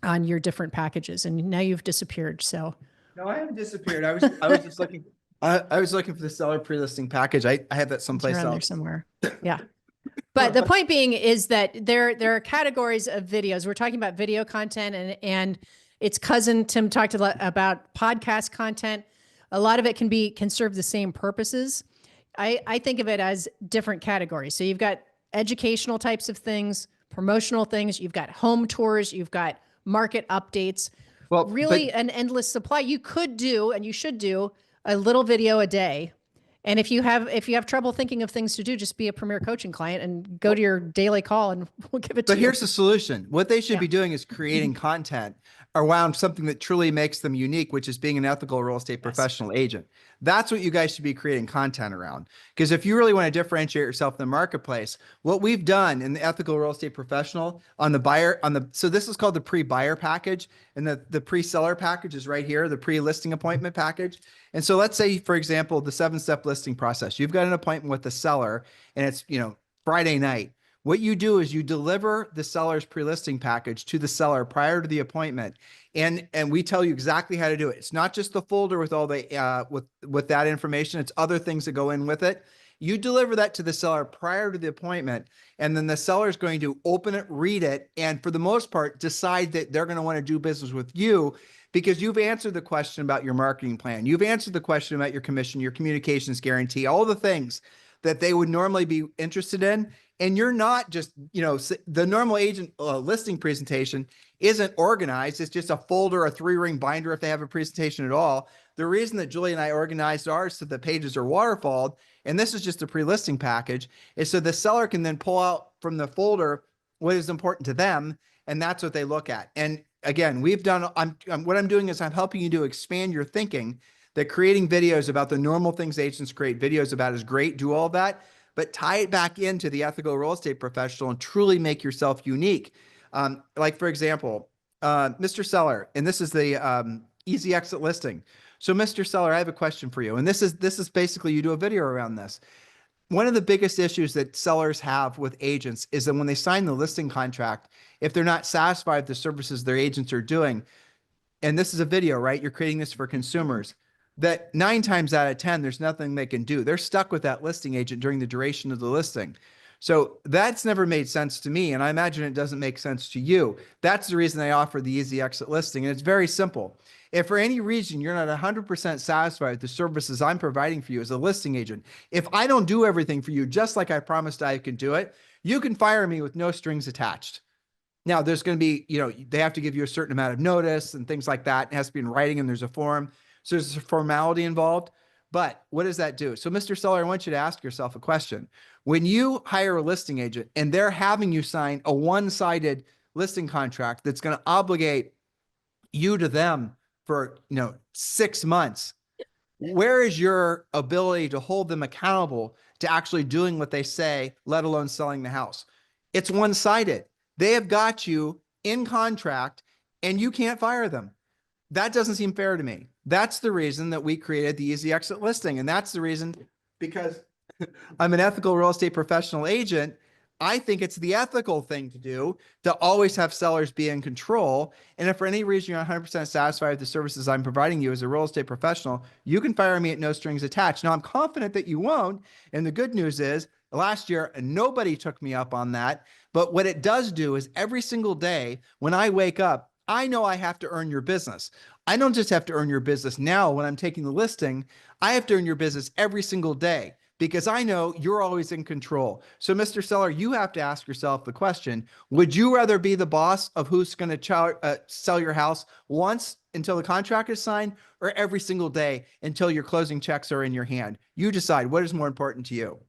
B: on your different packages. And now you've disappeared. So
A: no, I haven't disappeared. I was just looking. I was looking for the seller pre-listing package. I have that someplace
B: around
A: else.
B: there somewhere. Yeah. But the point being is that there are categories of videos. We're talking about video content, and its cousin Tim talked about podcast content. A lot of it can serve the same purposes. I think of it as different categories. So you've got educational types of things, promotional things. You've got home tours. You've got market updates. Well, really an endless supply. You could do, and you should do, a little video a day. And if you have trouble thinking of things to do, just be a Premier Coaching client and go to your daily call and we'll give it to you.
A: But here's the solution. What they should be doing is creating content around something that truly makes them unique, which is being an ethical real estate professional agent. That's what you guys should be creating content around. Because if you really want to differentiate yourself in the marketplace, what we've done in the ethical real estate professional on the buyer, so this is called the pre-buyer package, and the pre-seller package is right here, the pre-listing appointment package. And so let's say, for example, the 7-step listing process, you've got an appointment with the seller and it's, Friday night. What you do is you deliver the seller's pre-listing package to the seller prior to the appointment. And we tell you exactly how to do it. It's not just the folder with all the, with that information. It's other things that go in with it. You deliver that to the seller prior to the appointment, and then the seller is going to open it, read it, and for the most part, decide that they're going to want to do business with you because you've answered the question about your marketing plan. You've answered the question about your commission, your communications guarantee, all the things that they would normally be interested in. And you're not just, the normal agent listing presentation isn't organized. It's just a folder, a 3-ring binder if they have a presentation at all. The reason that Julie and I organized ours so the pages are waterfalled, and this is just a pre-listing package, is so the seller can then pull out from the folder what is important to them, and that's what they look at. And again, we've done, what I'm doing is I'm helping you to expand your thinking that creating videos about the normal things agents create videos about is great, do all that, but tie it back into the ethical real estate professional and truly make yourself unique. Like for example, Mr. Seller, and this is the easy exit listing. So Mr. Seller, I have a question for you. And this is basically, you do a video around this. One of the biggest issues that sellers have with agents is that when they sign the listing contract, if they're not satisfied with the services their agents are doing, and this is a video, right? You're creating this for consumers, that 9 times out of 10, there's nothing they can do. They're stuck with that listing agent during the duration of the listing. So that's never made sense to me, and I imagine it doesn't make sense to you. That's the reason I offer the easy exit listing, and it's very simple. If for any reason you're not 100% satisfied with the services I'm providing for you as a listing agent, if I don't do everything for you just like I promised I could do it, you can fire me with no strings attached. Now, there's going to be, they have to give you a certain amount of notice and things like that. It has to be in writing and there's a form. So there's a formality involved. But what does that do? So Mr. Seller, I want you to ask yourself a question. When you hire a listing agent and they're having you sign a one-sided listing contract that's going to obligate you to them for 6 months, where is your ability to hold them accountable to actually doing what they say, let alone selling the house? It's one-sided. They have got you in contract and you can't fire them. That doesn't seem fair to me. That's the reason that we created the easy exit listing. And that's the reason, because I'm an ethical real estate professional agent, I think it's the ethical thing to do to always have sellers be in control. And if for any reason you're 100% satisfied with the services I'm providing you as a real estate professional, you can fire me at no strings attached. Now, I'm confident that you won't. And the good news is last year, nobody took me up on that. But what it does do is every single day when I wake up, I know I have to earn your business. I don't just have to earn your business now when I'm taking the listing. I have to earn your business every single day because I know you're always in control. So Mr. Seller, you have to ask yourself the question, would you rather be the boss of who's going to sell your house once until the contract is signed, or every single day until your closing checks are in your hand? You decide what is more important to you.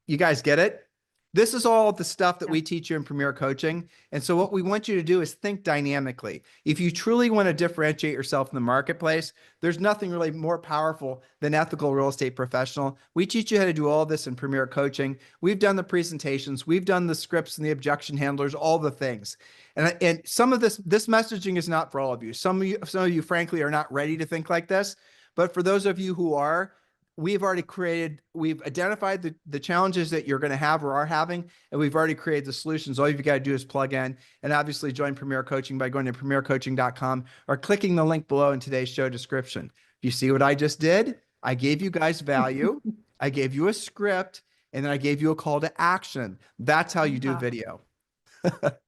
A: You guys get it? This is all the stuff that we teach you in Premier Coaching. And so what we want you to do is think dynamically. If you truly want to differentiate yourself in the marketplace, there's nothing really more powerful than ethical real estate professional. We teach you how to do all this in Premier Coaching. We've done the presentations, we've done the scripts and the objection handlers, all the things. And some of this messaging is not for all of you. Some of you, frankly, are not ready to think like this. But for those of you who are, we've identified the challenges that you're going to have or are having, and we've already created the solutions. All you've got to do is plug in and obviously join Premier Coaching by going to premiercoaching.com or clicking the link below in today's show description. You see what I just did? I gave you guys value. I gave you a script, and then I gave you a call to action. That's how you do video.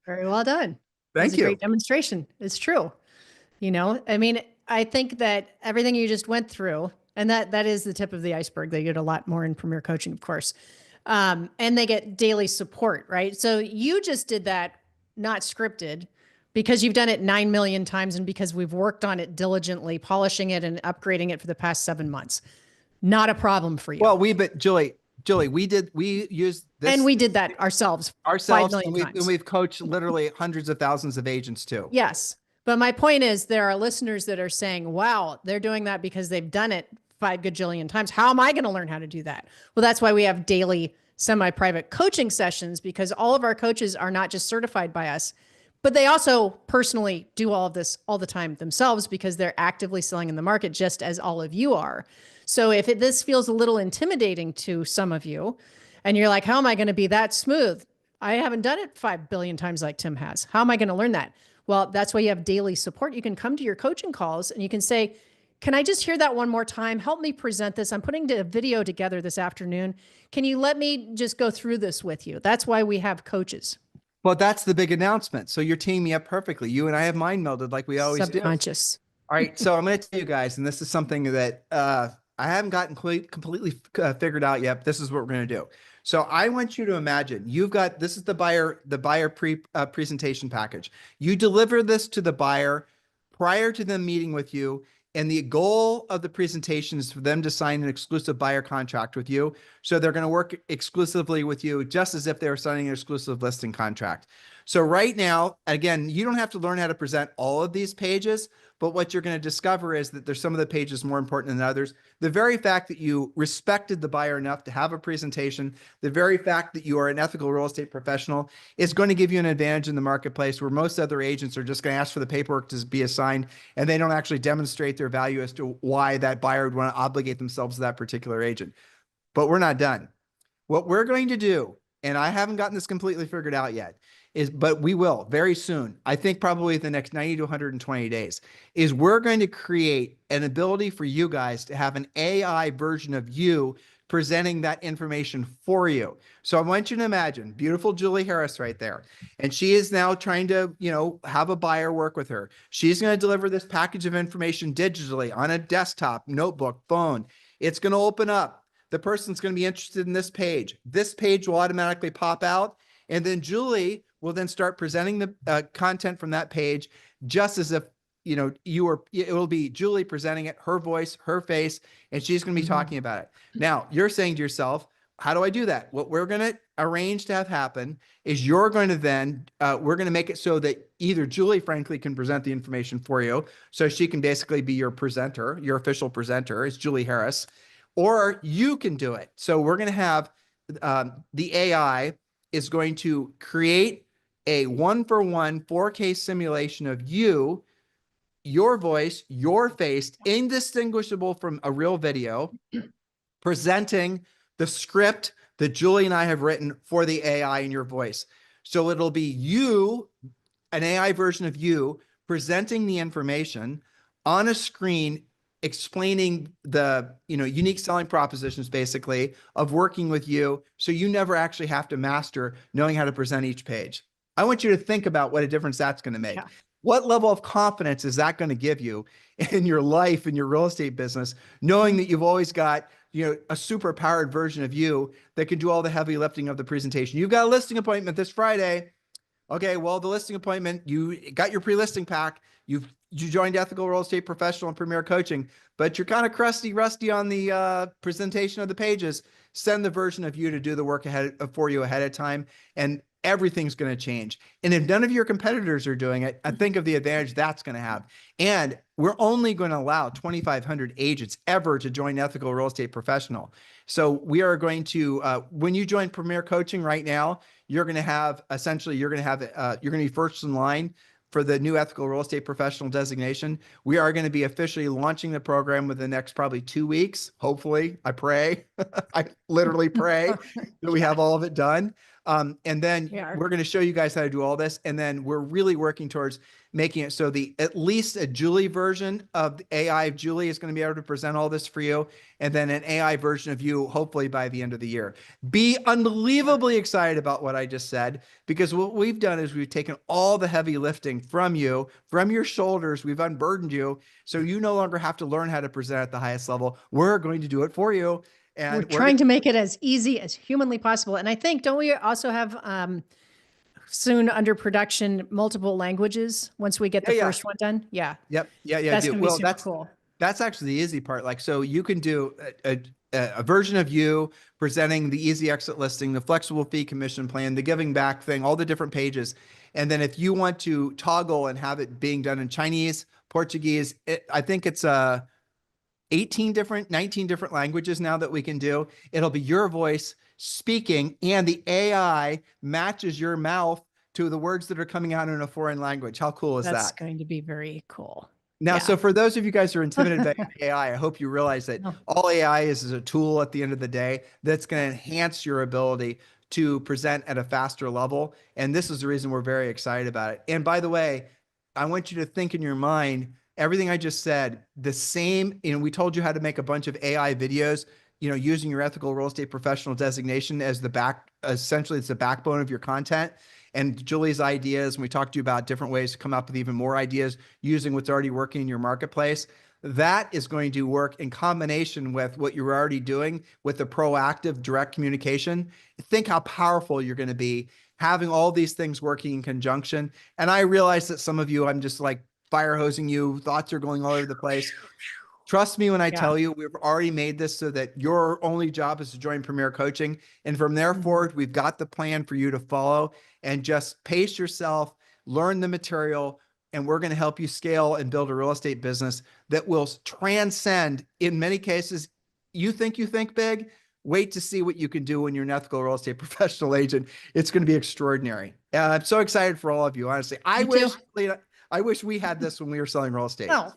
B: Very well done.
A: Thank you.
B: A great demonstration. It's true. You know, I mean, I think that everything you just went through, and that is the tip of the iceberg. They get a lot more in Premier Coaching, of course. And they get daily support, right? So you just did that, not scripted, because you've done it 9 million times and because we've worked on it diligently, polishing it and upgrading it for the past 7 months. Not a problem for you.
A: Well, Julie, we used this.
B: And we did that ourselves 5 million times.
A: And we've coached literally hundreds of thousands of agents too.
B: Yes. But my point is, there are listeners that are saying, wow, they're doing that because they've done it 5 gajillion times. How am I going to learn how to do that? Well, that's why we have daily semi-private coaching sessions, because all of our coaches are not just certified by us, but they also personally do all of this all the time themselves because they're actively selling in the market, just as all of you are. So if this feels a little intimidating to some of you and you're like, how am I going to be that smooth? I haven't done it 5 billion times like Tim has. How am I going to learn that? Well, that's why you have daily support. You can come to your coaching calls and you can say, can I just hear that one more time? Help me present this. I'm putting a video together this afternoon. Can you let me just go through this with you? That's why we have coaches.
A: Well, that's the big announcement. So you're teaming me up perfectly. You and I have mind melded like we always do.
B: Subconscious.
A: All right. So I'm going to tell you guys, and this is something that I haven't gotten completely figured out yet. But this is what we're going to do. So I want you to imagine this is the buyer presentation package. You deliver this to the buyer prior to them meeting with you. And the goal of the presentation is for them to sign an exclusive buyer contract with you. So they're going to work exclusively with you just as if they were signing an exclusive listing contract. So right now, again, you don't have to learn how to present all of these pages, but what you're going to discover is that there's some of the pages more important than others. The very fact that you respected the buyer enough to have a presentation, the very fact that you are an ethical real estate professional is going to give you an advantage in the marketplace where most other agents are just going to ask for the paperwork to be assigned and they don't actually demonstrate their value as to why that buyer would want to obligate themselves to that particular agent. But we're not done. What we're going to do, and I haven't gotten this completely figured out yet, but we will very soon, I think probably the next 90 to 120 days, is we're going to create an ability for you guys to have an AI version of you presenting that information for you. So I want you to imagine beautiful Julie Harris right there. And she is now trying to, have a buyer work with her. She's going to deliver this package of information digitally on a desktop, notebook, phone. It's going to open up. The person's going to be interested in this page. This page will automatically pop out. And then Julie will then start presenting the content from that page just as if, it will be Julie presenting it, her voice, her face, and she's going to be talking about it. Now, you're saying to yourself, how do I do that? What we're going to arrange to have happen is you're going to then, we're going to make it so that either Julie, frankly, can present the information for you. So she can basically be your presenter, your official presenter is Julie Harris, or you can do it. So we're going to have the AI is going to create a 1-for-1 4K simulation of you, your voice, your face, indistinguishable from a real video, presenting the script that Julie and I have written for the AI in your voice. So it'll be you, an AI version of you, presenting the information on a screen, explaining the unique selling propositions basically of working with you, so you never actually have to master knowing how to present each page. I want you to think about what a difference that's going to make. Yeah. What level of confidence is that going to give you in your life, in your real estate business, knowing that you've always got a super powered version of you that can do all the heavy lifting of the presentation? You've got a listing appointment this Friday. Okay, well, the listing appointment, you got your pre-listing pack. You joined Ethical Real Estate Professional and Premier Coaching, but you're kind of rusty on the presentation of the pages. Send the version of you to do the work for you ahead of time, and everything's going to change. And if none of your competitors are doing it, I think of the advantage that's going to have. And we're only going to allow 2,500 agents ever to join Ethical Real Estate Professional. So we are going to, when you join Premier Coaching right now, you're going to have essentially, you're going to be first in line for the new Ethical Real Estate Professional designation. We are going to be officially launching the program within the next probably 2 weeks. Hopefully, I pray, I literally pray that we have all of it done. And then we're going to show you guys how to do all this. And then we're really working towards making it so at least a Julie version of the AI of Julie is going to be able to present all this for you. And then an AI version of you, hopefully by the end of the year. Be unbelievably excited about what I just said, because what we've done is we've taken all the heavy lifting from you, from your shoulders. We've unburdened you. So you no longer have to learn how to present at the highest level. We're going to do it for you. And
B: we're trying to make it as easy as humanly possible. And I think, don't we also have soon under production multiple languages once we get the first one done? Yeah.
A: Yep. Yeah.
B: That's going to be super cool.
A: That's actually the easy part. Like, so you can do a version of you presenting the easy exit listing, the flexible fee commission plan, the giving back thing, all the different pages. And then if you want to toggle and have it being done in Chinese, Portuguese, I think it's 19 different languages now that we can do. It'll be your voice speaking, and the AI matches your mouth to the words that are coming out in a foreign language. How cool is that?
B: That's going to be very cool.
A: Now, so for those of you guys who are intimidated by AI, I hope you realize that all AI is a tool at the end of the day that's going to enhance your ability to present at a faster level. And this is the reason we're very excited about it. And by the way, I want you to think in your mind, everything I just said, the same, we told you how to make a bunch of AI videos, using your Ethical Real Estate Professional designation as essentially it's the backbone of your content. And Julie's ideas, and we talked to you about different ways to come up with even more ideas using what's already working in your marketplace. That is going to work in combination with what you're already doing with the proactive direct communication. Think how powerful you're going to be having all these things working in conjunction. And I realize that some of you, I'm just like fire hosing you, thoughts are going all over the place. Trust me when I tell you, we've already made this so that your only job is to join Premier Coaching. And from there forward, we've got the plan for you to follow, and just pace yourself, learn the material, and we're going to help you scale and build a real estate business that will transcend, in many cases, you think big, wait to see what you can do when you're an Ethical Real Estate Professional agent. It's going to be extraordinary. I'm so excited for all of you, honestly. I wish we had this when we were selling real estate.
B: Oh,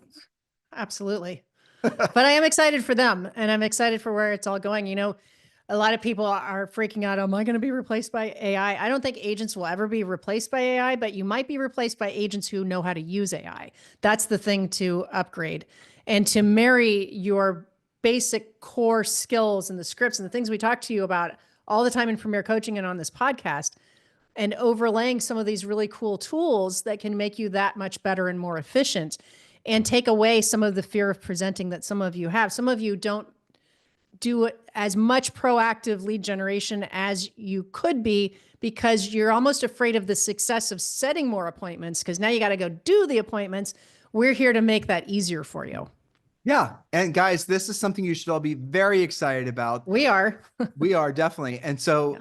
B: absolutely. But I am excited for them, and I'm excited for where it's all going. A lot of people are freaking out. Am I going to be replaced by AI? I don't think agents will ever be replaced by AI, but you might be replaced by agents who know how to use AI. That's the thing to upgrade, and to marry your basic core skills and the scripts and the things we talk to you about all the time in Premier Coaching and on this podcast, and overlaying some of these really cool tools that can make you that much better and more efficient, and take away some of the fear of presenting that some of you have. Some of you don't do as much proactive lead generation as you could be because you're almost afraid of the success of setting more appointments, because now you got to go do the appointments. We're here to make that easier for you.
A: Yeah. And guys, this is something you should all be very excited about.
B: We are.
A: We are, definitely. And so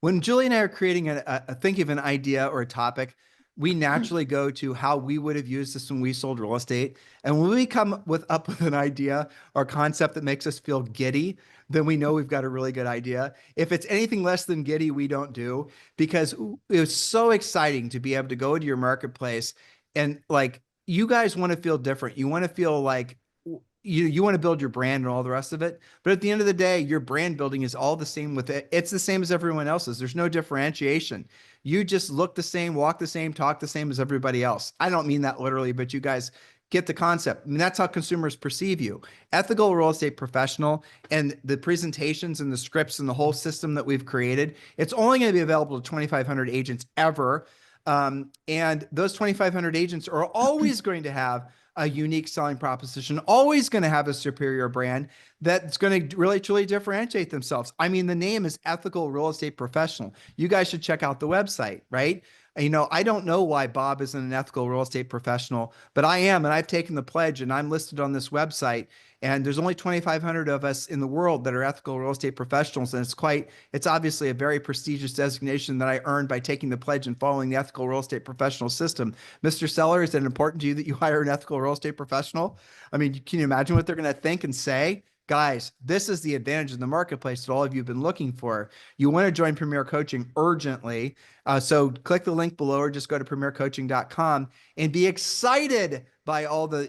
A: when Julie and I are creating thinking of an idea or a topic, we naturally go to how we would have used this when we sold real estate. And when we come up with an idea or concept that makes us feel giddy, then we know we've got a really good idea. If it's anything less than giddy, we don't do, because it was so exciting to be able to go into your marketplace and you guys want to feel different. You want to feel like you want to build your brand and all the rest of it. But at the end of the day, your brand building is all the same with it. It's the same as everyone else's. There's no differentiation. You just look the same, walk the same, talk the same as everybody else. I don't mean that literally, but you guys get the concept. I mean, that's how consumers perceive you. Ethical Real Estate Professional and the presentations and the scripts and the whole system that we've created, it's only going to be available to 2,500 agents ever. And those 2,500 agents are always going to have a unique selling proposition, always going to have a superior brand that's going to really truly differentiate themselves. I mean, the name is Ethical Real Estate Professional. You guys should check out the website, right? You know, I don't know why Bob isn't an ethical real estate professional, but I am, and I've taken the pledge and I'm listed on this website. And there's only 2,500 of us in the world that are ethical real estate professionals. And it's obviously a very prestigious designation that I earned by taking the pledge and following the ethical real estate professional system. Mr. Seller, is it important to you that you hire an ethical real estate professional? I mean, can you imagine what they're going to think and say? Guys, this is the advantage in the marketplace that all of you have been looking for. You want to join Premier Coaching urgently. So click the link below or just go to premiercoaching.com and be excited by all we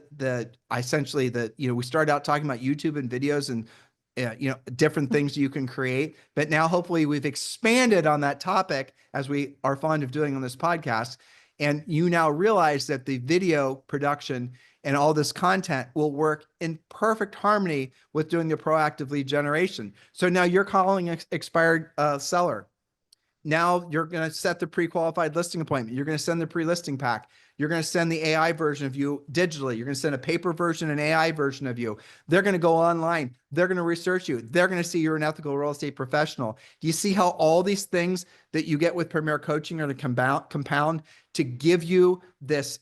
A: started out talking about YouTube and videos and different things you can create. But now hopefully we've expanded on that topic, as we are fond of doing on this podcast. And you now realize that the video production and all this content will work in perfect harmony with doing the proactive lead generation. So now you're calling an expired seller. Now you're going to set the pre-qualified listing appointment. You're going to send the pre-listing pack. You're going to send the AI version of you digitally. You're going to send a paper version, an AI version of you. They're going to go online. They're going to research you. They're going to see you're an ethical real estate professional. Do you see how all these things that you get with Premier Coaching are to compound to give you this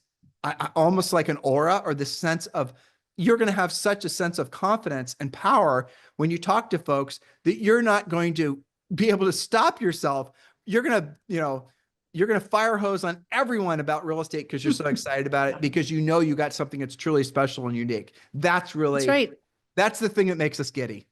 A: almost like an aura, or this sense of, you're going to have such a sense of confidence and power when you talk to folks that you're not going to be able to stop yourself. You're going to fire hose on everyone about real estate because you're so excited about it, because you know you got something that's truly special and unique. That's right. That's the thing that makes us giddy.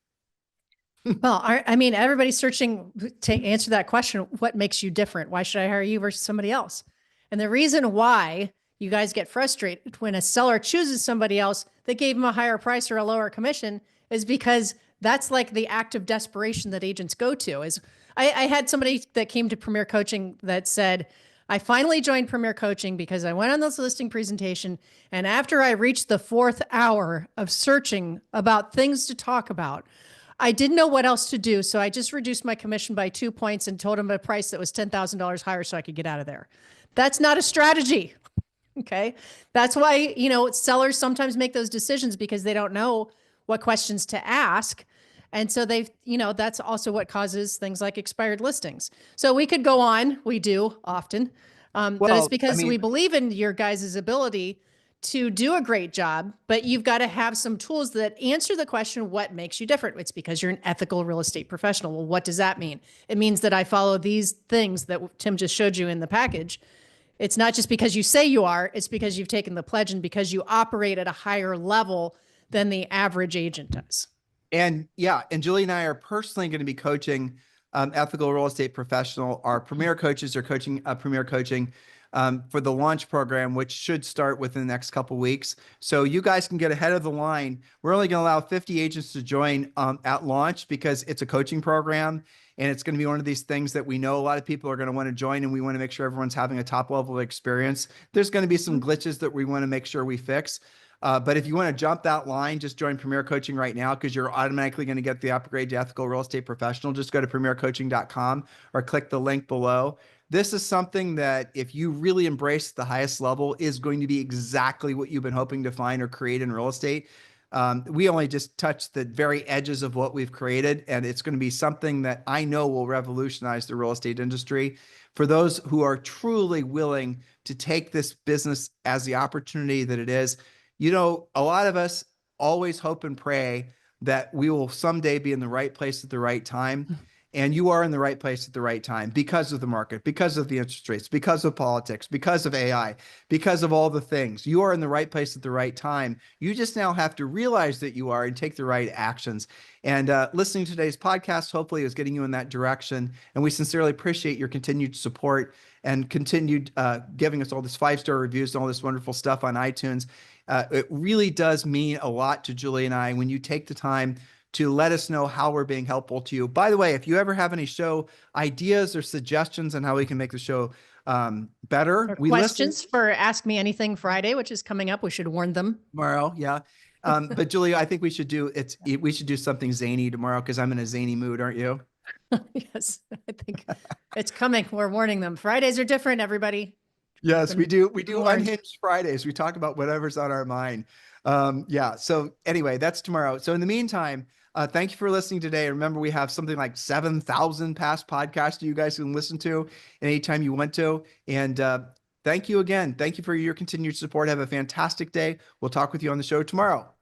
B: Well, I mean, everybody's searching to answer that question. What makes you different? Why should I hire you versus somebody else? And the reason why you guys get frustrated when a seller chooses somebody else that gave them a higher price or a lower commission is because that's like the act of desperation that agents go to. I had somebody that came to Premier Coaching that said, I finally joined Premier Coaching because I went on this listing presentation, and after I reached the 4th hour of searching about things to talk about, I didn't know what else to do. So I just reduced my commission by 2 points and told him a price that was $10,000 higher so I could get out of there. That's not a strategy. Okay. That's why, sellers sometimes make those decisions because they don't know what questions to ask. And so that's also what causes things like expired listings. So we could go on. We do often. That is because we believe in your guys' ability to do a great job, but you've got to have some tools that answer the question, what makes you different? It's because you're an ethical real estate professional. Well, what does that mean? It means that I follow these things that Tim just showed you in the package. It's not just because you say you are, it's because you've taken the pledge and because you operate at a higher level than the average agent does.
A: And Julie and I are personally going to be coaching ethical real estate professional. Our Premier coaches are coaching Premier Coaching for the launch program, which should start within the next couple of weeks. So you guys can get ahead of the line. We're only going to allow 50 agents to join at launch because it's a coaching program. And it's going to be one of these things that we know a lot of people are going to want to join, and we want to make sure everyone's having a top level of experience. There's going to be some glitches that we want to make sure we fix. But if you want to jump that line, just join Premier Coaching right now, because you're automatically going to get the upgrade to Ethical Real Estate Professional. Just go to premiercoaching.com or click the link below. This is something that, if you really embrace the highest level, is going to be exactly what you've been hoping to find or create in real estate. We only just touched the very edges of what we've created, and it's going to be something that I know will revolutionize the real estate industry. For those who are truly willing to take this business as the opportunity that it is, a lot of us always hope and pray that we will someday be in the right place at the right time. And you are in the right place at the right time because of the market, because of the interest rates, because of politics, because of AI, because of all the things. You are in the right place at the right time. You just now have to realize that you are and take the right actions. And listening to today's podcast, hopefully, is getting you in that direction. And we sincerely appreciate your continued support and continued giving us all this 5-star reviews and all this wonderful stuff on iTunes. It really does mean a lot to Julie and I when you take the time to let us know how we're being helpful to you. By the way, if you ever have any show ideas or suggestions on how we can make the show better,
B: or questions for Ask Me Anything Friday, which is coming up. We should warn them
A: tomorrow. Yeah. But Julie, I think we should do something zany tomorrow, because I'm in a zany mood, aren't you?
B: Yes, I think it's coming. We're warning them. Fridays are different, everybody.
A: Yes, we do. We
B: Been
A: do
B: warned.
A: Unhinged Fridays. We talk about whatever's on our mind. Yeah. So anyway, that's tomorrow. So in the meantime, thank you for listening today. Remember, we have something like 7,000 past podcasts you guys can listen to anytime you want to. And thank you again. Thank you for your continued support. Have a fantastic day. We'll talk with you on the show tomorrow.